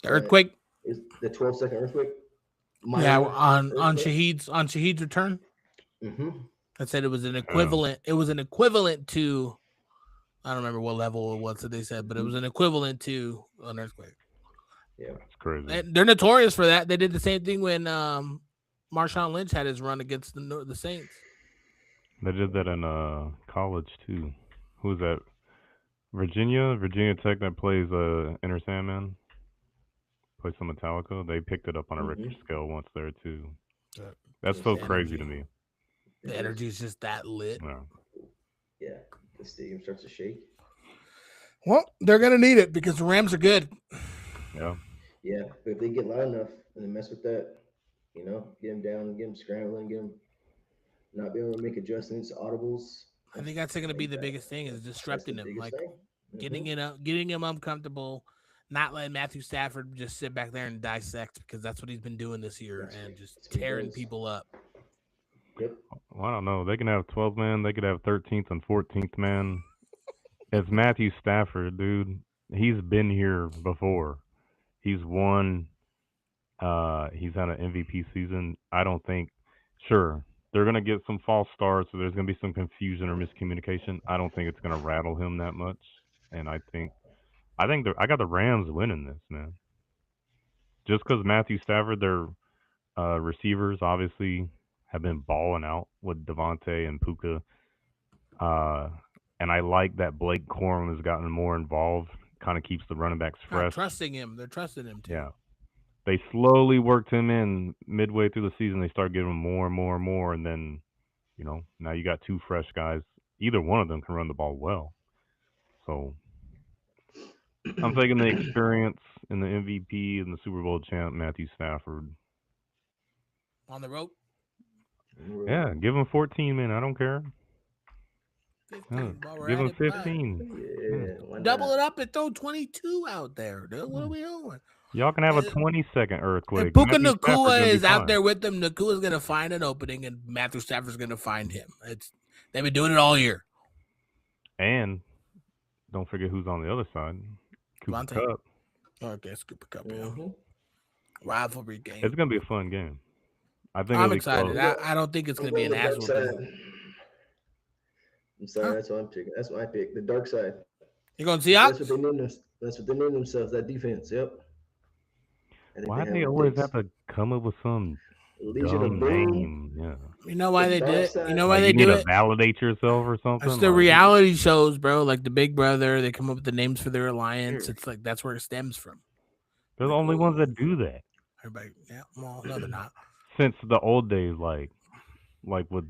The earthquake? Is the 12-second earthquake? on Shahid's return. Mm-hmm. I said it was an equivalent. It was an equivalent to, I don't remember what level it was that they said, but it was an equivalent to an earthquake. Yeah, it's crazy. And they're notorious for that. They did the same thing when Marshawn Lynch had his run against the Saints. They did that in college too. Who's that? Virginia Tech that plays Enter Sandman. Plays some Metallica. They picked it up on a Richter scale once there too. That's so crazy to me. The energy is just that lit. Yeah, the stadium starts to shake. Well, they're gonna need it because the Rams are good. Yeah. Yeah, but if they get loud enough and they mess with that, get them down, get them scrambling, get them not be able to make adjustments, audibles. I think that's going to be the biggest thing is disrupting him, like getting him uncomfortable, not letting Matthew Stafford just sit back there and dissect because that's what he's been doing this year and just tearing people up. Yep. Well, I don't know. They can have 12 man. They could have 13th and 14th man. It's Matthew Stafford, dude. He's been here before. He's won. He's had an MVP season. I don't think. Sure, they're gonna get some false starts, so there's gonna be some confusion or miscommunication. I don't think it's gonna rattle him that much. And I think I got the Rams winning this, man. Just because Matthew Stafford, their receivers obviously have been balling out with Devontae and Puka. And I like that Blake Corum has gotten more involved. Kind of keeps the running backs fresh. They're trusting him. They're trusting him too. Yeah. They slowly worked him in midway through the season. They started giving him more and more and more. And then, now you got two fresh guys. Either one of them can run the ball well. So I'm taking the experience and the MVP and the Super Bowl champ, Matthew Stafford. On the rope? Yeah, give him 14, man. I don't care. 15, give him 15. Yeah, double it up and throw 22 out there, dude. What are we doing? Y'all can have a 20-second earthquake. If Puka Nacua is out there with them, Nakua's going to find an opening, and Matthew Stafford's going to find him. They've been doing it all year. And don't forget who's on the other side. Cooper Kupp. Okay, it's Cooper Kupp, yeah. Rivalry game. It's going to be a fun game. I'm excited. I don't think it's going to be an ass whooping. I'm sorry, that's what I'm picking. That's what I pick. The dark side. You're going to see Seahawks? That's what they name themselves, that defense. Yep. Why do they always have to come up with some dumb name? Yeah. You know why they do it? You know why they do it? You need to validate yourself or something? It's the reality shows, bro. Like the Big Brother. They come up with the names for their alliance. It's like that's where it stems from. They're the only ones that do that. Everybody, yeah. Well, no, they're not. Since the old days, like with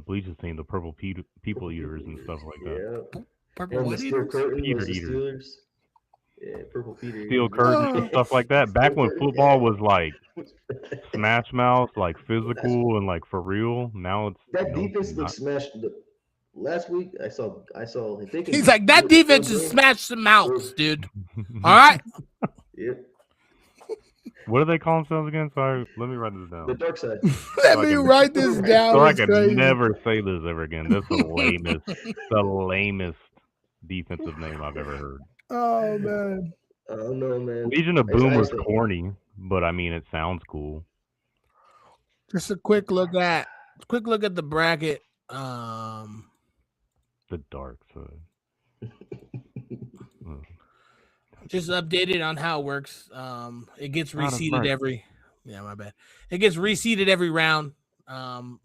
Bleach's team, the Purple People Eaters and stuff like that. Yeah. Purple what Peter Eaters. Yeah, Purple Peter. Steel curtains and stuff like that. Back when football was like smash mouth, like physical and like for real. Now it's that defense looks smashed. Last week I saw. He's like that defense is smashed some mouths, dude. All right. Yep. What do they call themselves again? Sorry, let me write this down. The dark side. Let me write this down. So I can never say this ever again. That's the lamest defensive name I've ever heard. Oh man. I don't know, man. Legion of Boom was corny, but I mean it sounds cool. Just a quick look at the bracket. The dark side. Just updated on how it works. It gets reseeded every. Yeah, my bad. It gets reseeded every round,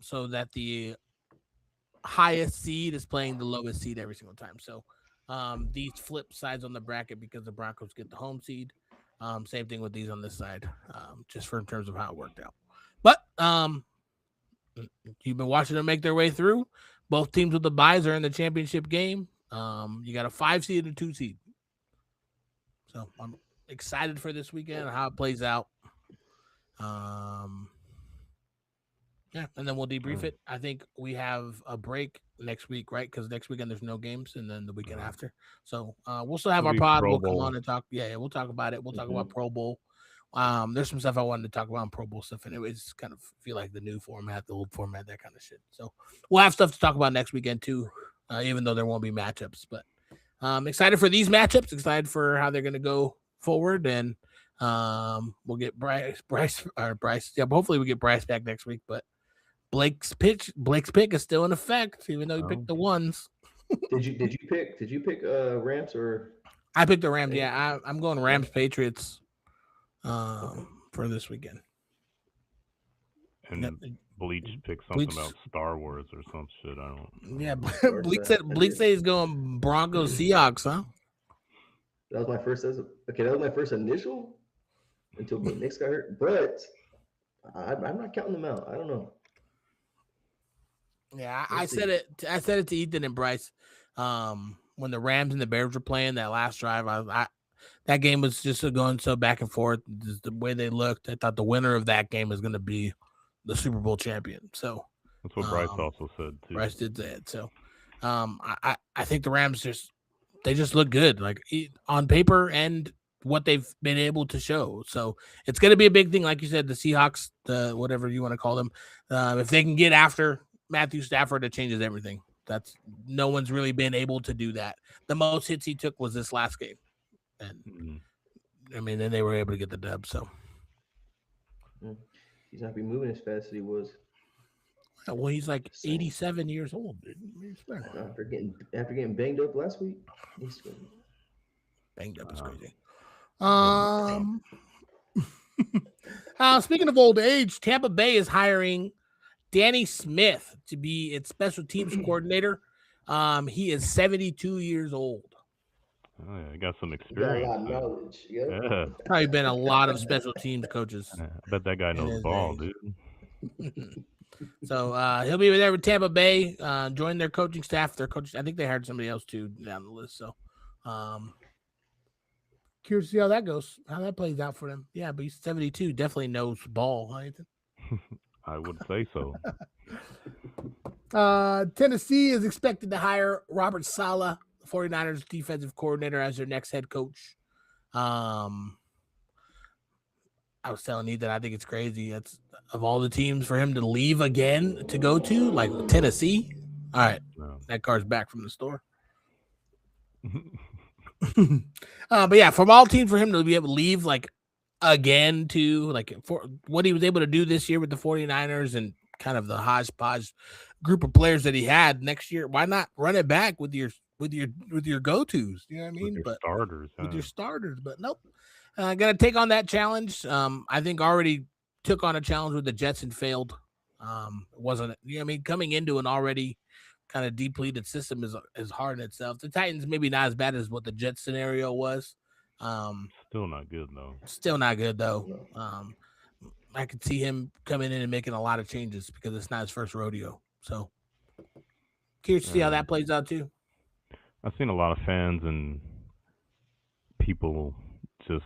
so that the highest seed is playing the lowest seed every single time. So, these flip sides on the bracket because the Broncos get the home seed. Same thing with these on this side, just for in terms of how it worked out. But you've been watching them make their way through. Both teams with the byes are in the championship game. You got a 5 seed and a 2 seed. So I'm excited for this weekend and how it plays out. Yeah, and then we'll debrief it. I think we have a break next week, right? Because next weekend there's no games, and then the weekend after. So we'll still have our pod. We'll come on and talk. Yeah, we'll talk about it. We'll talk about Pro Bowl. There's some stuff I wanted to talk about on Pro Bowl stuff, and it was kind of feel like the new format, the old format, that kind of shit. So we'll have stuff to talk about next weekend too, even though there won't be matchups. But excited for these matchups. Excited for how they're going to go forward, and We'll get Bryce. Yeah, hopefully we get Bryce back next week. But Blake's pick is still in effect, even though he picked the ones. Did you pick Rams or? I picked the Rams. Yeah, I'm going Rams Patriots for this weekend. And Bleach picked something about Star Wars or some shit. I don't. Yeah, Bleach said he's going Broncos Seahawks, huh? That was my first. That was my first initial until Knicks got hurt. But I'm not counting them out. I don't know. Yeah, I said it to Ethan and Bryce. When the Rams and the Bears were playing that last drive, that game was just going so back and forth. Just the way they looked, I thought the winner of that game is going to be the Super Bowl champion. So that's what Bryce also said too. Bryce did that. So I think the Rams just look good, like on paper and what they've been able to show. So it's going to be a big thing, like you said. The Seahawks, the whatever you want to call them, if they can get after Matthew Stafford, it changes everything. That's no one's really been able to do that. The most hits he took was this last game, and I mean, then they were able to get the dub. So he's not be moving as fast as he was. Well, he's like 87 years old. After getting banged up last week, he's banged up is crazy. Speaking of old age, Tampa Bay is hiring Danny Smith to be its special teams coordinator. He is 72 years old. Oh, yeah, he got some experience. Got a lot of knowledge. Yeah. Probably been a lot of special teams coaches. I bet that guy knows ball, dude. So he'll be there with Tampa Bay, join their coaching staff. Their coach, I think they hired somebody else too down the list. So curious to see how that goes, how that plays out for them. Yeah, but he's 72, definitely knows ball. Huh? I would say so. Tennessee is expected to hire Robert Saleh, the 49ers defensive coordinator, as their next head coach. I was telling you that I think it's crazy. It's of all the teams for him to leave again to go to, like Tennessee. All right, that car's back from the store. But yeah, from all teams for him to be able to leave like again to like for what he was able to do this year with the 49ers and kind of the hodgepodge group of players that he had next year, why not run it back with your go-tos? You know what I mean? But starters, with your starters, but nope. Gonna take on that challenge. I think already took on a challenge with the Jets and failed. Wasn't it? You know what I mean? Coming into an already kind of depleted system is hard in itself. The Titans maybe not as bad as what the Jets scenario was. Still not good though. Still not good though. I could see him coming in and making a lot of changes because it's not his first rodeo. So curious to see how that plays out too. I've seen a lot of fans and people just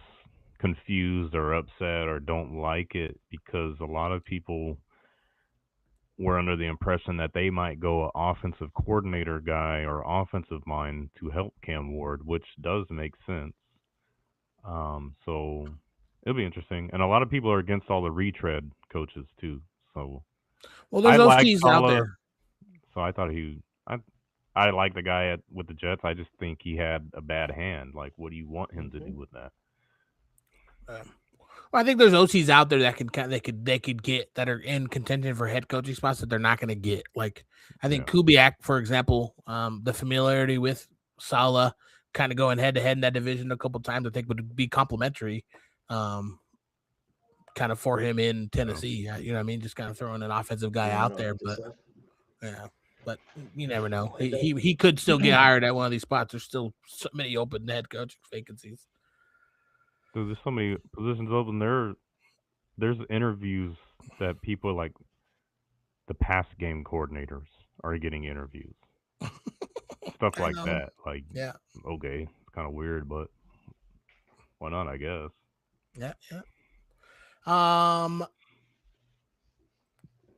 confused or upset or don't like it because a lot of people were under the impression that they might go an offensive coordinator guy or offensive mind to help Cam Ward, which does make sense. So it'll be interesting. And a lot of people are against all the retread coaches too. So well, there's those keys out there. So I thought I like the guy with the Jets. I just think he had a bad hand. Like, what do you want him to do with that? Well, I think there's OCs out there that they could get that are in contention for head coaching spots that they're not going to get. Like I think Kubiak, for example, the familiarity with Saleh, kind of going head to head in that division a couple times, I think would be complimentary, kind of for him in Tennessee. You know what I mean? Just kind of throwing an offensive guy out there, but but you never know. He could still get hired at one of these spots. There's still so many open head coaching vacancies. There's so many positions open there. There's interviews that people like the pass game coordinators are getting interviews. Stuff like that. Like, okay, it's kind of weird, but why not, I guess. Yeah.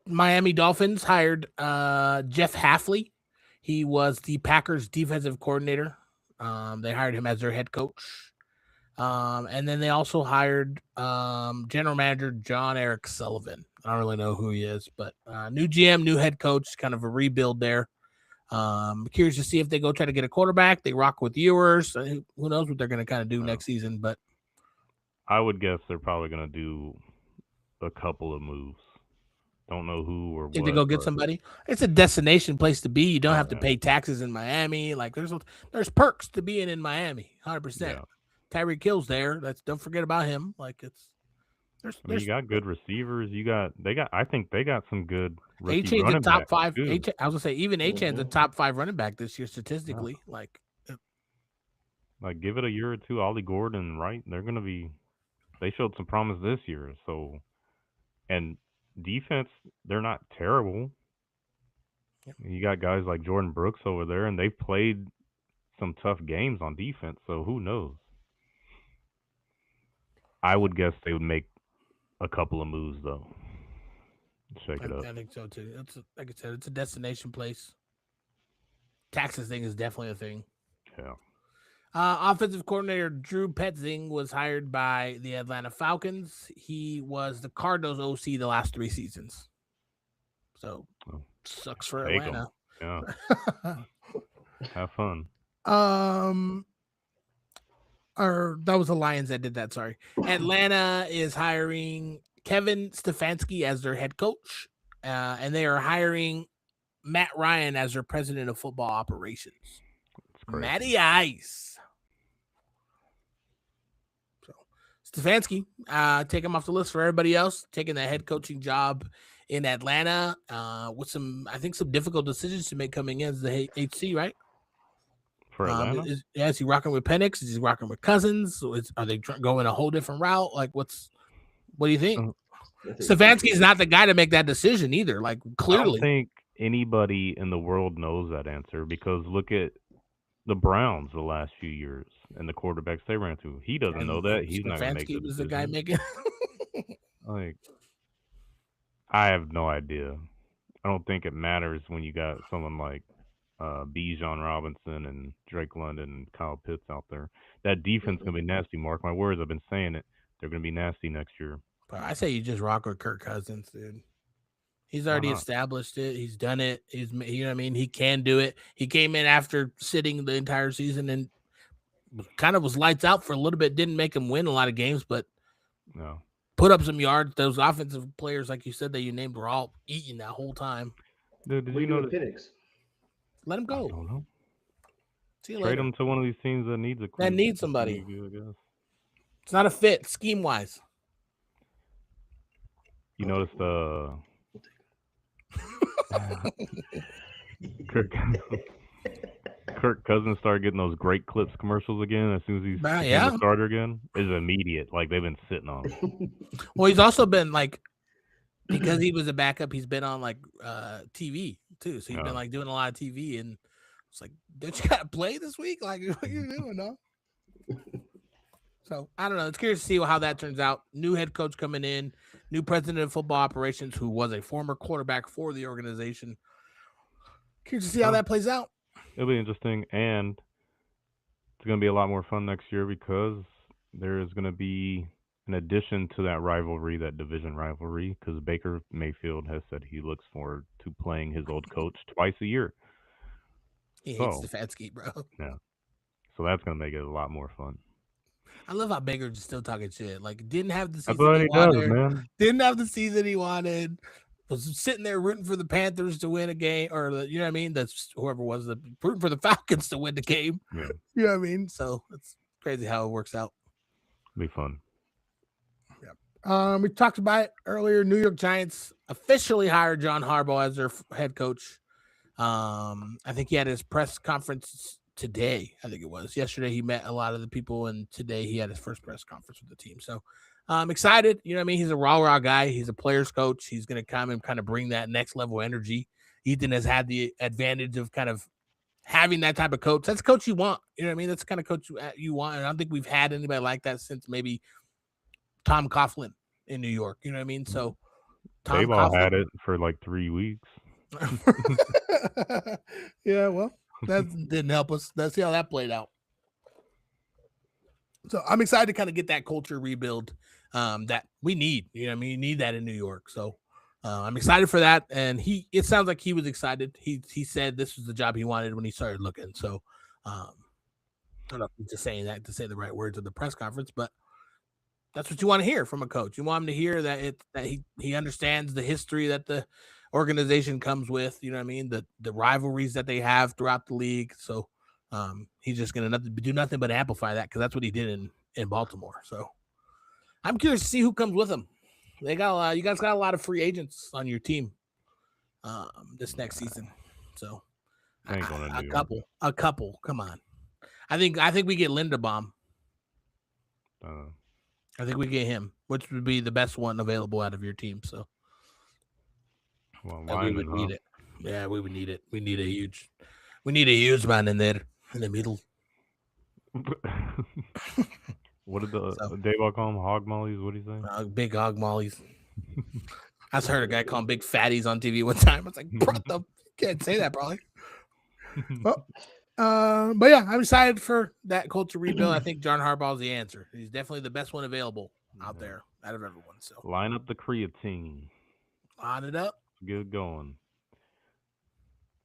Miami Dolphins hired Jeff Hafley. He was the Packers defensive coordinator. They hired him as their head coach. And then they also hired general manager John Eric Sullivan. I don't really know who he is, but new GM, new head coach, kind of a rebuild there. Curious to see if they go try to get a quarterback. They rock with Ewers. Who knows what they're going to kind of do next season, but I would guess they're probably gonna do a couple of moves. Don't know who or If what. they go get somebody, it's a destination place to be. You don't have to yeah. pay taxes in Miami. Like there's perks to being in Miami, 100%. Yeah. Tyreek Hill's there. Don't forget about him. Like I mean, you got good receivers. I think they got some good rookie A-Chain's running a top backs, five. too. I was gonna say even A-Chain's a top 5 running back this year statistically. Like give it a year or two. Ollie Gordon, right? They showed some promise this year. So, and defense, they're not terrible. Yep. You got guys like Jordan Brooks over there, and they've played some tough games on defense. So who knows? I would guess they would make a couple of moves though. Shake it up. I think so too. Like I said, it's a destination place. Taxes thing is definitely a thing. Yeah. Offensive coordinator Drew Petzing was hired by the Atlanta Falcons. He was the Cardinals OC the last 3 seasons. So sucks for Atlanta. Yeah. Have fun. Or that was the Lions that did that. Sorry. Atlanta is hiring Kevin Stefanski as their head coach, and they are hiring Matt Ryan as their president of football operations. Matty Ice. So Stefanski, take him off the list for everybody else, taking the head coaching job in Atlanta with some difficult decisions to make coming in as the HC, right? For Atlanta? Is he rocking with Penix? Is he rocking with Cousins? Are they going a whole different route? Like, what do you think? Stefanski is not the guy to make that decision either. Like, clearly. I don't think anybody in the world knows that answer because look at the Browns the last few years and the quarterbacks they ran through. He doesn't know that. He's not going to make the decision. Was the guy making. Like, I have no idea. I don't think it matters when you got someone like Bijan Robinson and Drake London and Kyle Pitts out there. That defense is going to be nasty. Mark my words. I've been saying it. They're going to be nasty next year. But I say you just rock with Kirk Cousins, dude. He's already established it. He's done it. You know what I mean? He can do it. He came in after sitting the entire season and kind of was lights out for a little bit. Didn't make him win a lot of games, but put up some yards. Those offensive players, like you said, that you named, were all eating that whole time. Dude, did you know Penix? Let him go. I don't know. See you Trade later. him to one of these teams that needs somebody. I guess. It's not a fit scheme wise. You noticed Kirk Cousins started getting those Great Clips commercials again as soon as he's the starter again. It's immediate. Like they've been sitting on him. Well, he's also been like, because he was a backup, he's been on like TV too. So he's been like doing a lot of TV, and it's like, don't you gotta play this week? Like, what are you doing, no? So I don't know. It's curious to see how that turns out. New head coach coming in, new president of football operations, who was a former quarterback for the organization. Curious to see how that plays out. It'll be interesting, and it's going to be a lot more fun next year because there is going to be an addition to that rivalry, that division rivalry, because Baker Mayfield has said he looks forward to playing his old coach twice a year. He hates Stefanski, bro. Yeah. So that's going to make it a lot more fun. I love how Baker's still talking shit. Like, didn't have the season he wanted. Man. Didn't have the season he wanted. Was sitting there rooting for the Panthers to win a game, or you know what I mean? That's whoever was rooting for the Falcons to win the game. Yeah. You know what I mean? So it's crazy how it works out. It'll be fun. Yeah. We talked about it earlier. New York Giants officially hired John Harbaugh as their head coach. I think he had his press conference today. I think it was yesterday. He met a lot of the people, and today he had his first press conference with the team. So I'm excited. You know what I mean? He's a raw guy. He's a player's coach. He's going to come and kind of bring that next level energy. Ethan has had the advantage of kind of having that type of coach. That's the coach you want. You know what I mean? That's the kind of coach you want. And I don't think we've had anybody like that since maybe Tom Coughlin in New York. You know what I mean? So they've all had it for like 3 weeks. Yeah, well, that didn't help us. Let's see how that played out. So I'm excited to kind of get that culture rebuild that we need. You know what I mean? You need that in New York. So I'm excited for that. And it sounds like he was excited. He said this was the job he wanted when he started looking. So I don't know if he's just saying that to say the right words at the press conference, but That's what you want to hear from a coach. You want him to hear that he understands the history that the organization comes with. You know what I mean? The rivalries that they have throughout the league. So he's just gonna do nothing but amplify that because that's what he did in Baltimore. So I'm curious to see who comes with him. You guys got a lot of free agents on your team this next season. So a couple. Come on. I think we get Linderbaum. I think we get him, which would be the best one available out of your team. So we would need it. Yeah, we would need it. We need a huge man in there in the middle. What did Dave call them? Hog mollies? What do you say? Big hog mollies. I just heard a guy call them big fatties on TV one time. I was like, you can't say that, probably. But yeah, I'm excited for that culture rebuild. I think John Harbaugh's the answer. He's definitely the best one available out there out of everyone. So line up the creatine. Line it up. Get it going.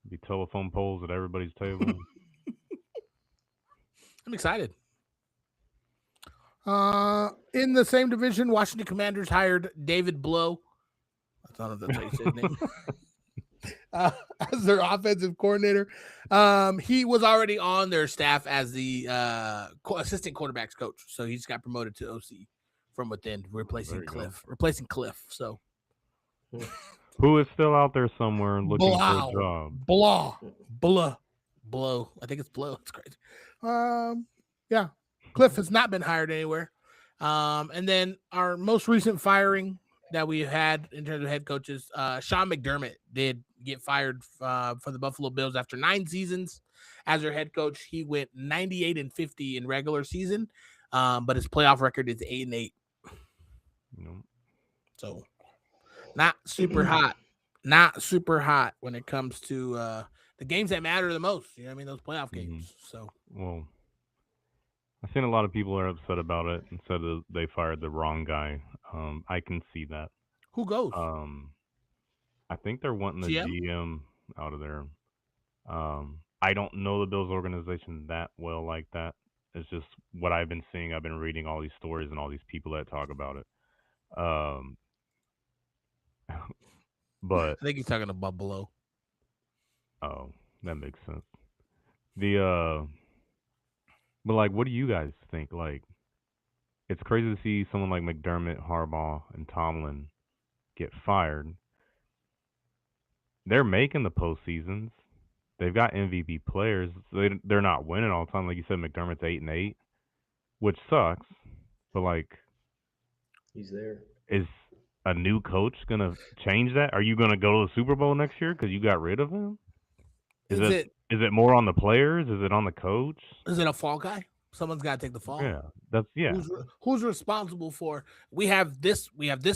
Be telephone poles at everybody's table. I'm excited. In the same division, Washington Commanders hired David Blow. I don't know if that's how you say his name. As their offensive coordinator. He was already on their staff as the assistant quarterbacks coach. So he just got promoted to OC from within, replacing Cliff. So who is still out there somewhere and looking for a job? Blow. I think it's Blow. It's crazy. Yeah. Cliff has not been hired anywhere. And then our most recent firing that we had in terms of head coaches, Sean McDermott did get fired for the Buffalo Bills after 9 seasons as their head coach. He went 98-50 in regular season, but his playoff record is 8-8. So not super hot. Not super hot when it comes to the games that matter the most. You know what I mean? Those playoff games. So well, I've seen a lot of people are upset about it and said that they fired the wrong guy. I can see that. Who goes? I think they're wanting the GM out of there. I don't know the Bills organization that well like that. It's just what I've been seeing. I've been reading all these stories and all these people that talk about it. But I think he's talking about Below. Oh, that makes sense. But like, what do you guys think? Like, it's crazy to see someone like McDermott, Harbaugh, and Tomlin get fired. They're making the postseasons. They've got MVP players. They're not winning all the time. Like you said, McDermott's 8-8, which sucks. But like, he's there. Is a new coach gonna change that? Are you gonna go to the Super Bowl next year because you got rid of him? Is it more on the players? Is it on the coach? Is it a fall guy? Someone's got to take the fall. Yeah, Who's responsible for? We have this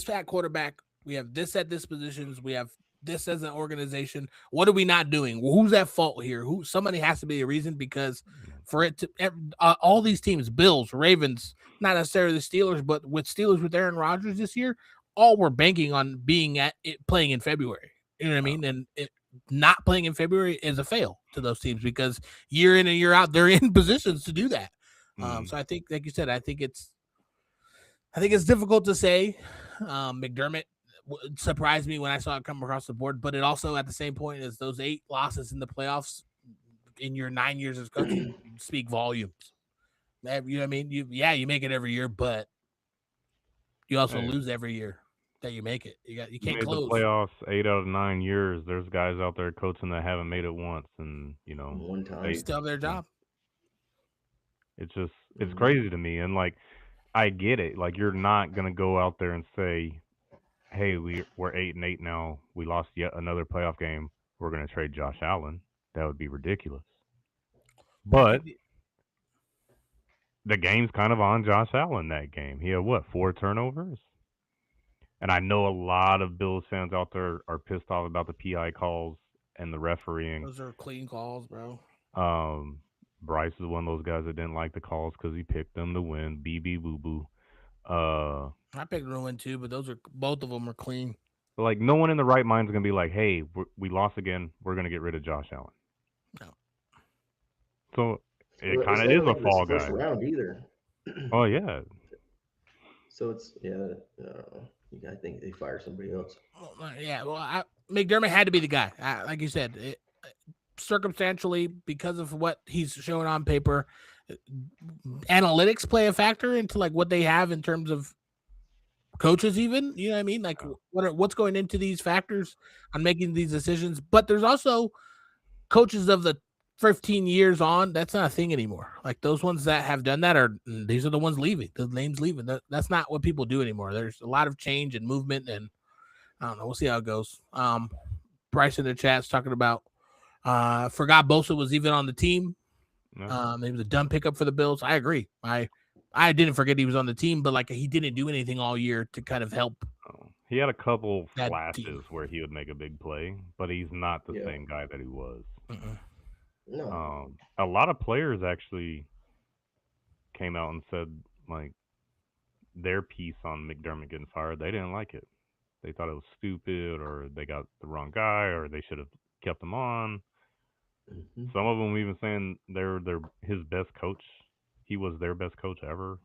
fat quarterback. We have this at this positions. We have this as an organization. What are we not doing? Well, who's at fault here? Somebody has to be a reason, because for it to all these teams, Bills, Ravens, not necessarily the Steelers, but with Steelers with Aaron Rodgers this year, all were banking on being at it playing in February. You know what I mean? And not playing in February is a fail to those teams, because year in and year out they're in positions to do that. So I think, like you said, I think it's difficult to say. McDermott surprised me when I saw it come across the board, but it also, at the same point, is those 8 losses in the playoffs in your 9 years as coaching speak volumes. You know what I mean? You make it every year, but you also lose every year that you make it. You can't close the playoffs 8 out of 9 years. There's guys out there coaching that haven't made it once, and one time they still have their job. It's just it's crazy to me, and like I get it. Like, you're not gonna go out there and say, "Hey, we're 8-8 now. We lost yet another playoff game. We're gonna trade Josh Allen." That would be ridiculous. But the game's kind of on Josh Allen that game. He had 4 turnovers? And I know a lot of Bills fans out there are pissed off about the PI calls and the refereeing. Those are clean calls, bro. Bryce is one of those guys that didn't like the calls because he picked them to win. BB boo boo. I picked them to win too, but both of them are clean. But like, no one in the right mind is gonna be like, "Hey, we lost again. We're gonna get rid of Josh Allen." No. So it kind of is a fall guy. First round either. Oh yeah. So it's I think they fire somebody else. Yeah, well, McDermott had to be the guy. Like you said, circumstantially, because of what he's showing on paper, analytics play a factor into like what they have in terms of coaches. Even you know what I mean, like what's going into these factors on making these decisions. But there's also coaches of the 15 years on, that's not a thing anymore. Like those ones that have done that these are the ones leaving. The names leaving. That's not what people do anymore. There's a lot of change and movement, and I don't know. We'll see how it goes. Bryce in the chat's talking about forgot Bosa was even on the team. No. He was a dumb pickup for the Bills. I agree. I didn't forget he was on the team, but like he didn't do anything all year to kind of help. He had a couple flashes where he would make a big play, but he's not the same guy that he was. No. A lot of players actually came out and said like their piece on McDermott getting fired. They didn't like it. They thought it was stupid, or they got the wrong guy, or they should have kept him on. Mm-hmm. Some of them even saying they're his best coach. He was their best coach ever.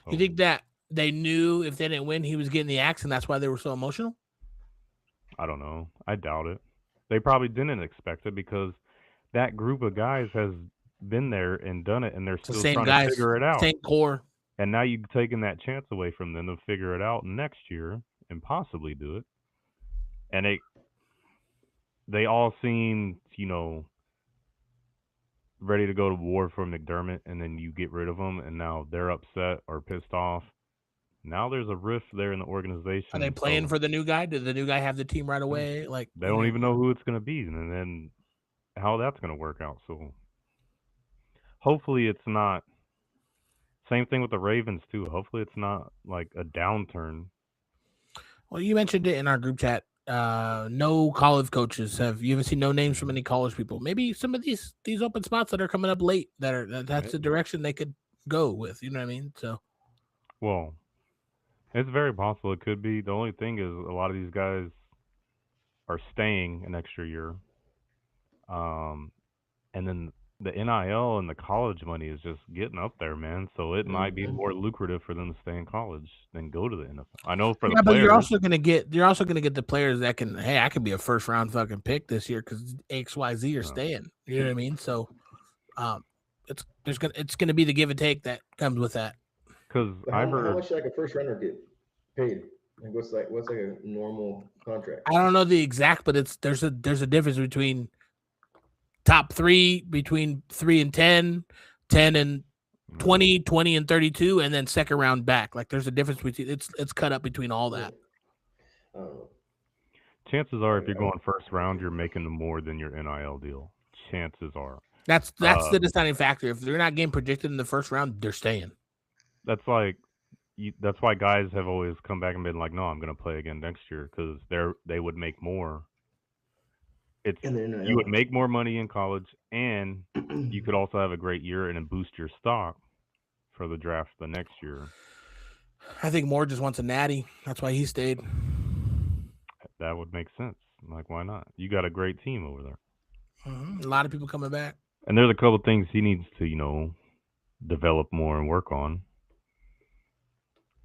So. You think that they knew if they didn't win, he was getting the axe, and that's why they were so emotional? I don't know. I doubt it. They probably didn't expect it because that group of guys has been there and done it, and they're still trying to figure it out. Same core. And now you've taken that chance away from them to figure it out next year and possibly do it. And they all seem, ready to go to war for McDermott, and then you get rid of them, and now they're upset or pissed off. Now there's a rift there in the organization. Are they playing for the new guy? Did the new guy have the team right away? Like they don't even know who it's going to be, and then how that's going to work out. So hopefully it's not. Same thing with the Ravens too. Hopefully it's not like a downturn. Well, you mentioned it in our group chat. No college coaches have you haven't seen no names from any college people. Maybe some of these open spots that are coming up late that's the direction they could go with. You know what I mean? So, well, it's very possible it could be. The only thing is a lot of these guys are staying an extra year, and then the NIL and the college money is just getting up there, man. So it might be more lucrative for them to stay in college than go to the NFL. I know for the players, but you're also gonna get the players that can. Hey, I could be a first round fucking pick this year because XYZ are staying. You know what I mean? So, it's gonna be the give and take that comes with that. Because I heard how much like a first rounder get paid. Like what's like a normal contract? I don't know the exact, but there's a difference between top three, between 3 and 10, 10 and 20, 20 and 32, and then second round back. Like there's a difference between it's cut up between all that. Chances are, if you're going first round, you're making more than your NIL deal. Chances are. That's the deciding factor. If they're not getting predicted in the first round, they're staying. That's like. That's why guys have always come back and been like, "No, I'm going to play again next year," because they would make more. You would make more money in college, and you could also have a great year and then boost your stock for the draft the next year. I think Moore just wants a natty. That's why he stayed. That would make sense. Like, why not? You got a great team over there. A lot of people coming back. And there's a couple of things he needs to, develop more and work on.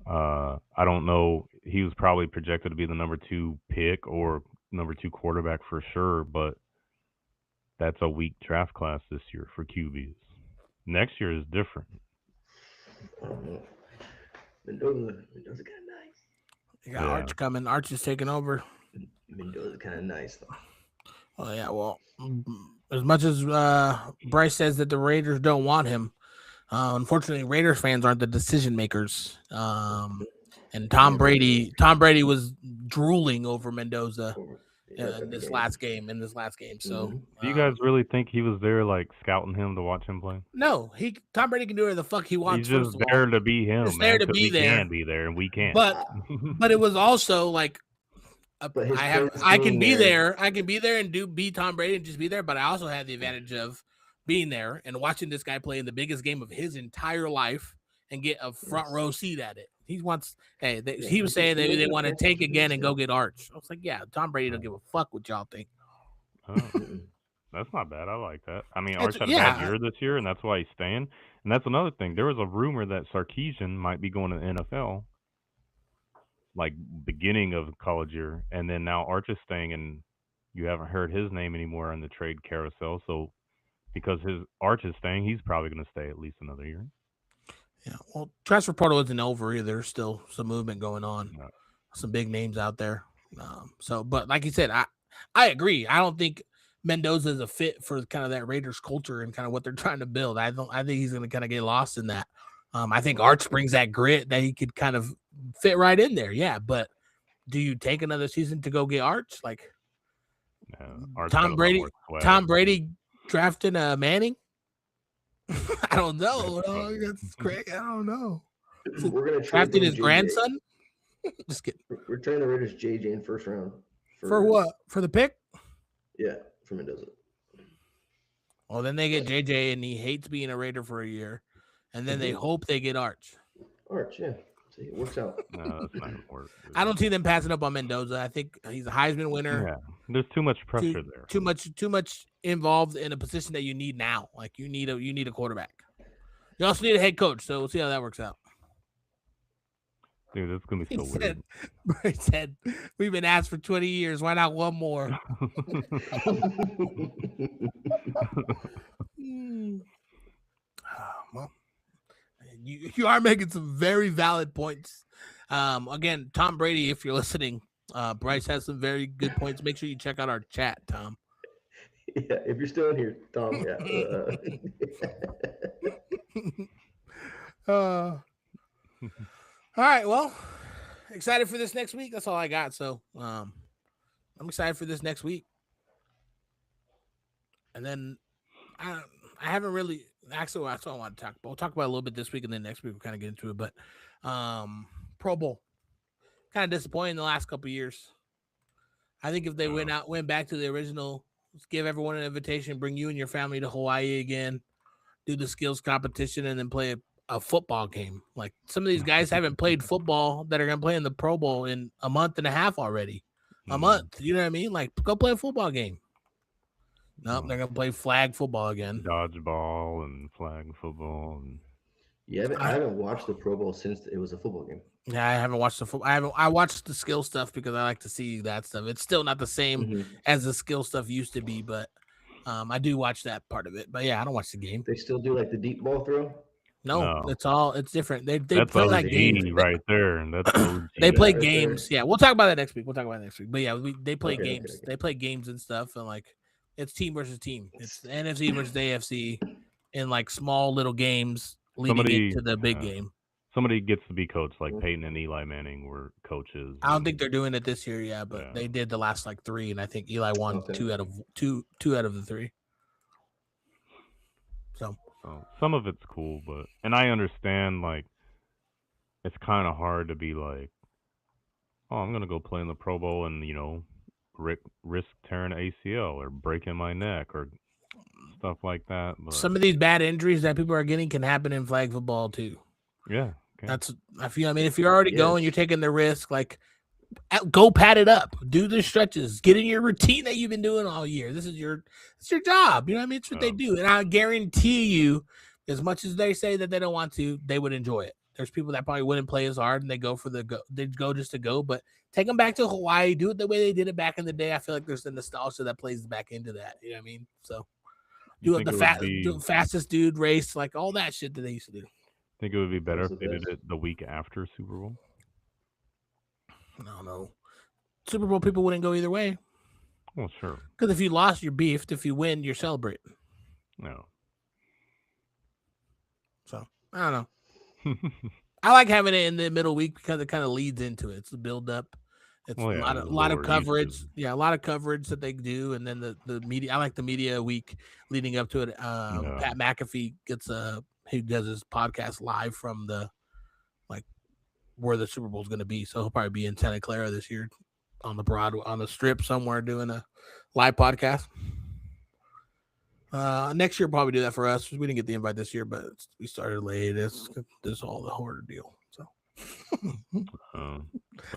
I don't know. He was probably projected to be the number 2 pick or number 2 quarterback for sure, but that's a weak draft class this year for QBs. Next year is different. Mendoza kind of nice. You got Arch coming. Arch is taking over. Mendoza kind of nice though. Oh yeah, well, as much as Bryce says that the Raiders don't want him, unfortunately, Raiders fans aren't the decision makers. And Tom Brady was drooling over Mendoza in this last game. So, do you guys really think he was there, like scouting him to watch him play? No, Tom Brady can do whatever the fuck he wants. He's just there to be him. He's there to be there. He can be there, and we can't. But it was also like. I can be there. I can be there and be Tom Brady and just be there. But I also have the advantage of being there and watching this guy play in the biggest game of his entire life and get a front row seat at it. He wants. Hey, he was saying that they want to take again and go get Arch. I was like, yeah, Tom Brady don't give a fuck what y'all think. Oh, that's not bad. I like that. I mean, Arch had a bad year this year, and that's why he's staying. And that's another thing. There was a rumor that Sarkisian might be going to the NFL, like beginning of college year, and then now Arch is staying, and you haven't heard his name anymore in the trade carousel. So because his Arch is staying, he's probably going to stay at least another year. Yeah, well, transfer portal isn't over either. There's still some movement going on. Yeah. Some big names out there. But like you said, I agree. I don't think Mendoza is a fit for kind of that Raiders culture and kind of what they're trying to build. I think he's going to kind of get lost in that. I think Arch brings that grit that he could kind of fit right in there. Yeah, but do you take another season to go get Arch? Like Tom Brady drafting a Manning? I don't know. That's great. I don't know. We're going to drafting his grandson. Just kidding. We're trading the Raiders JJ in first round. For what? For the pick? Yeah, for Mendoza. Well, then they get JJ, and he hates being a Raider for a year, and then they hope they get Arch. Arch, yeah. See, it works out. No, that's not going to work. I don't see them passing up on Mendoza. I think he's a Heisman winner. Yeah, there's too much pressure there. Too much involved in a position that you need now. Like you need a quarterback. You also need a head coach. So we'll see how that works out. Dude, that's gonna be so weird. He said, "We've been asked for 20 years. Why not one more?" Well, you are making some very valid points. Again, Tom Brady, if you're listening, Bryce has some very good points. Make sure you check out our chat, Tom. Yeah, if you're still in here, Tom. Yeah. All right, well, excited for this next week. That's all I got. So I'm excited for this next week. And then I haven't really actually that's all I want to talk about. We'll talk about it a little bit this week, and then next week we'll kind of get into it. But Pro Bowl, kind of disappointing in the last couple of years. I think if they went back to the original, give everyone an invitation, bring you and your family to Hawaii again, do the skills competition, and then play a football game. Like some of these guys haven't played football that are going to play in the Pro Bowl in a month and a half already. A month. You know what I mean? Like go play a football game. Nope, they're going to play flag football again. Dodgeball and flag football. Yeah, I haven't watched the Pro Bowl since it was a football game. Yeah, I haven't watched the football. I watched the skill stuff because I like to see that stuff. It's still not the same as the skill stuff used to be, but I do watch that part of it. But yeah, I don't watch the game. They still do like the deep ball throw? No. It's different. They that's play like games right there, and that's they play right games. there. Yeah, we'll talk about that next week. But yeah, they play games. Okay. They play games and stuff, and like it's team versus team. It's the NFC versus the AFC in like small little games leading into the big game. Somebody gets to be coached, like Peyton and Eli Manning were coaches. I don't think they're doing it this year, but they did the last like 3, and I think Eli won 2 out of the 3. So some of it's cool, and I understand like it's kind of hard to be like, oh, I'm gonna go play in the Pro Bowl and risk tearing ACL or breaking my neck or stuff like that. But some of these bad injuries that people are getting can happen in flag football too. Yeah. Okay. I mean, if you're already going, you're taking the risk, like go pad it up, do the stretches, get in your routine that you've been doing all year. It's your job. You know what I mean? It's what they do. And I guarantee you, as much as they say that they don't want to, they would enjoy it. There's people that probably wouldn't play as hard and they go just to go, but take them back to Hawaii, do it the way they did it back in the day. I feel like there's the nostalgia that plays back into that. You know what I mean? So do the fastest dude race, like all that shit that they used to do. Think it would be better if they did it the week after Super Bowl? No. Super Bowl people wouldn't go either way. Well, sure. Because if you lost, you're beefed. If you win, you're celebrating. No. So, I don't know. I like having it in the middle week because it kind of leads into it. It's the build up. It's a lot of coverage. Yeah, a lot of coverage that they do. And then the media. I like the media week leading up to it. Pat McAfee gets he does his podcast live from the where the Super Bowl is going to be. So he'll probably be in Santa Clara this year on the strip somewhere doing a live podcast. Next year, probably do that for us. We didn't get the invite this year, but we started late. This all the harder deal. So,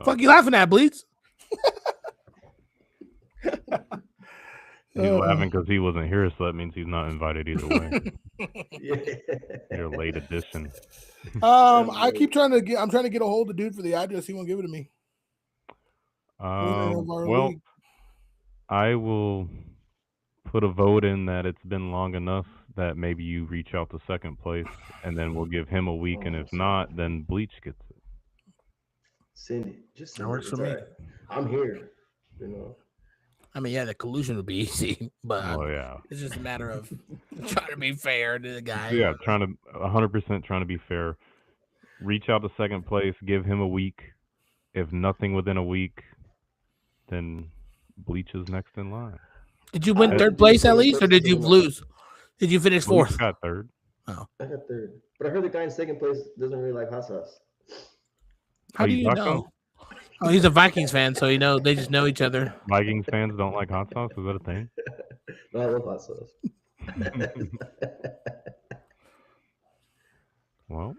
fuck you laughing at, Bleeds? He's laughing because he wasn't here, so that means he's not invited either way. Your late edition. I'm trying to get a hold of dude for the address. He won't give it to me. Well, I will put a vote in that it's been long enough that maybe you reach out to second place, and then we'll give him a week, and if not, then Bleach gets it. Cindy, just that works for me. Right. I'm here. You know. I mean, yeah, the collusion would be easy, but yeah, it's just a matter of trying to be fair to the guy. Yeah, 100% trying to be fair. Reach out to second place, give him a week. If nothing within a week, then Bleach is next in line. Did you win third place at least, or did you lose? Did you finish fourth? Bleach got third. Oh, I got third, but I heard the guy in second place doesn't really like hot sauce. How do you know? Oh, he's a Vikings fan, so they just know each other. Vikings fans don't like hot sauce? Is that a thing? No, I love hot sauce. Well,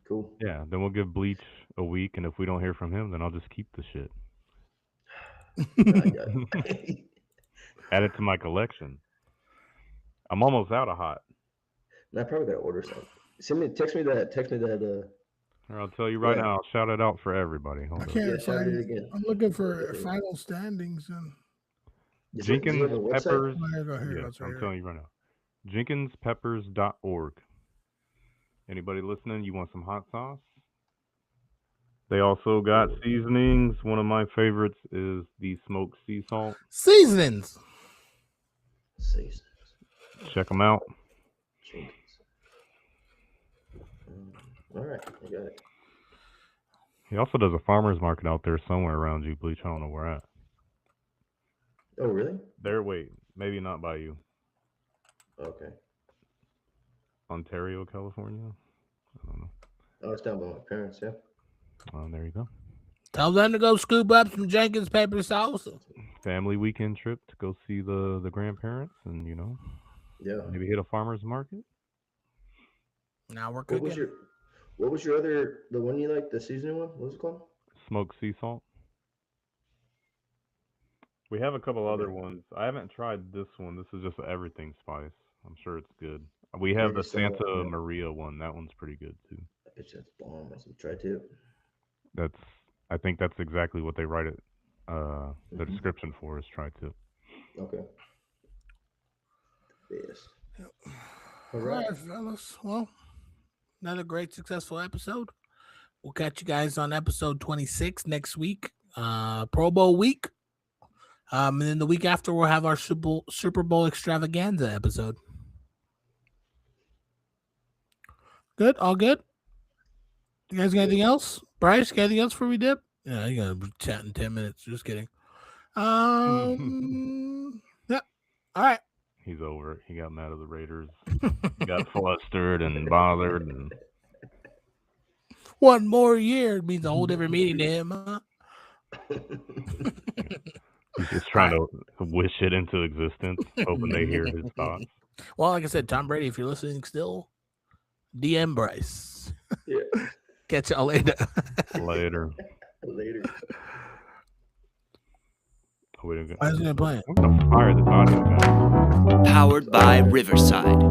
cool. Yeah, then we'll give Bleach a week, and if we don't hear from him, then I'll just keep the shit. Add it to my collection. I'm almost out of hot. I probably gotta order some. Text me that. Or I'll tell you right now. I'll shout it out for everybody. I can't find it again. I'm looking for final standings and Jenkins Peppers. I'm telling you right now. JenkinsPeppers.org. Anybody listening? You want some hot sauce? They also got seasonings. One of my favorites is the smoked sea salt. Seasonings. Check them out. All right, I got it. He also does a farmer's market out there somewhere around you, Bleach. I don't know where at. Oh, really? Maybe not by you. Okay. Ontario, California? I don't know. Oh, it's down by my parents, yeah. Oh, there you go. Tell them to go scoop up some Jenkins pepper sauce. Family weekend trip to go see the grandparents and, maybe hit a farmer's market. Now we're cooking. What was your the one you liked, the seasoning one? What was it called? Smoked sea salt. We have a couple other ones. I haven't tried this one. This is just everything spice. I'm sure it's good. We have the Santa Maria one. That one's pretty good too. I bet that's bomb. I should try too. I think that's exactly what they write it. The description for is try to. Okay. Yes. Yep. All right, fellas. Well, another great, successful episode. We'll catch you guys on episode 26 next week, Pro Bowl week. And then the week after, we'll have our Super Bowl extravaganza episode. Good? All good? You guys got anything else? Bryce, got anything else before we dip? Yeah, you got to chat in 10 minutes. Just kidding. Yeah. All right. He's over it. He got mad at the Raiders. He got flustered and bothered. And... One more year means a whole different meaning to him, huh? He's just trying to wish it into existence, hoping they hear his thoughts. Well, like I said, Tom Brady, if you're listening still, DM Bryce. Yeah. Catch y'all later. Later. Why is it gonna play it? I'm gonna fire this audio guy. Powered by Riverside.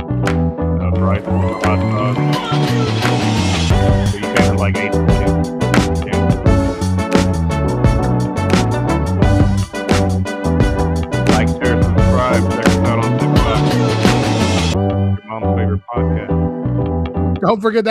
Bryce, hot sauce. So you paying like 8 seconds. Like, share, subscribe. Check us out on TikTok. Your mom's favorite podcast. don't forget that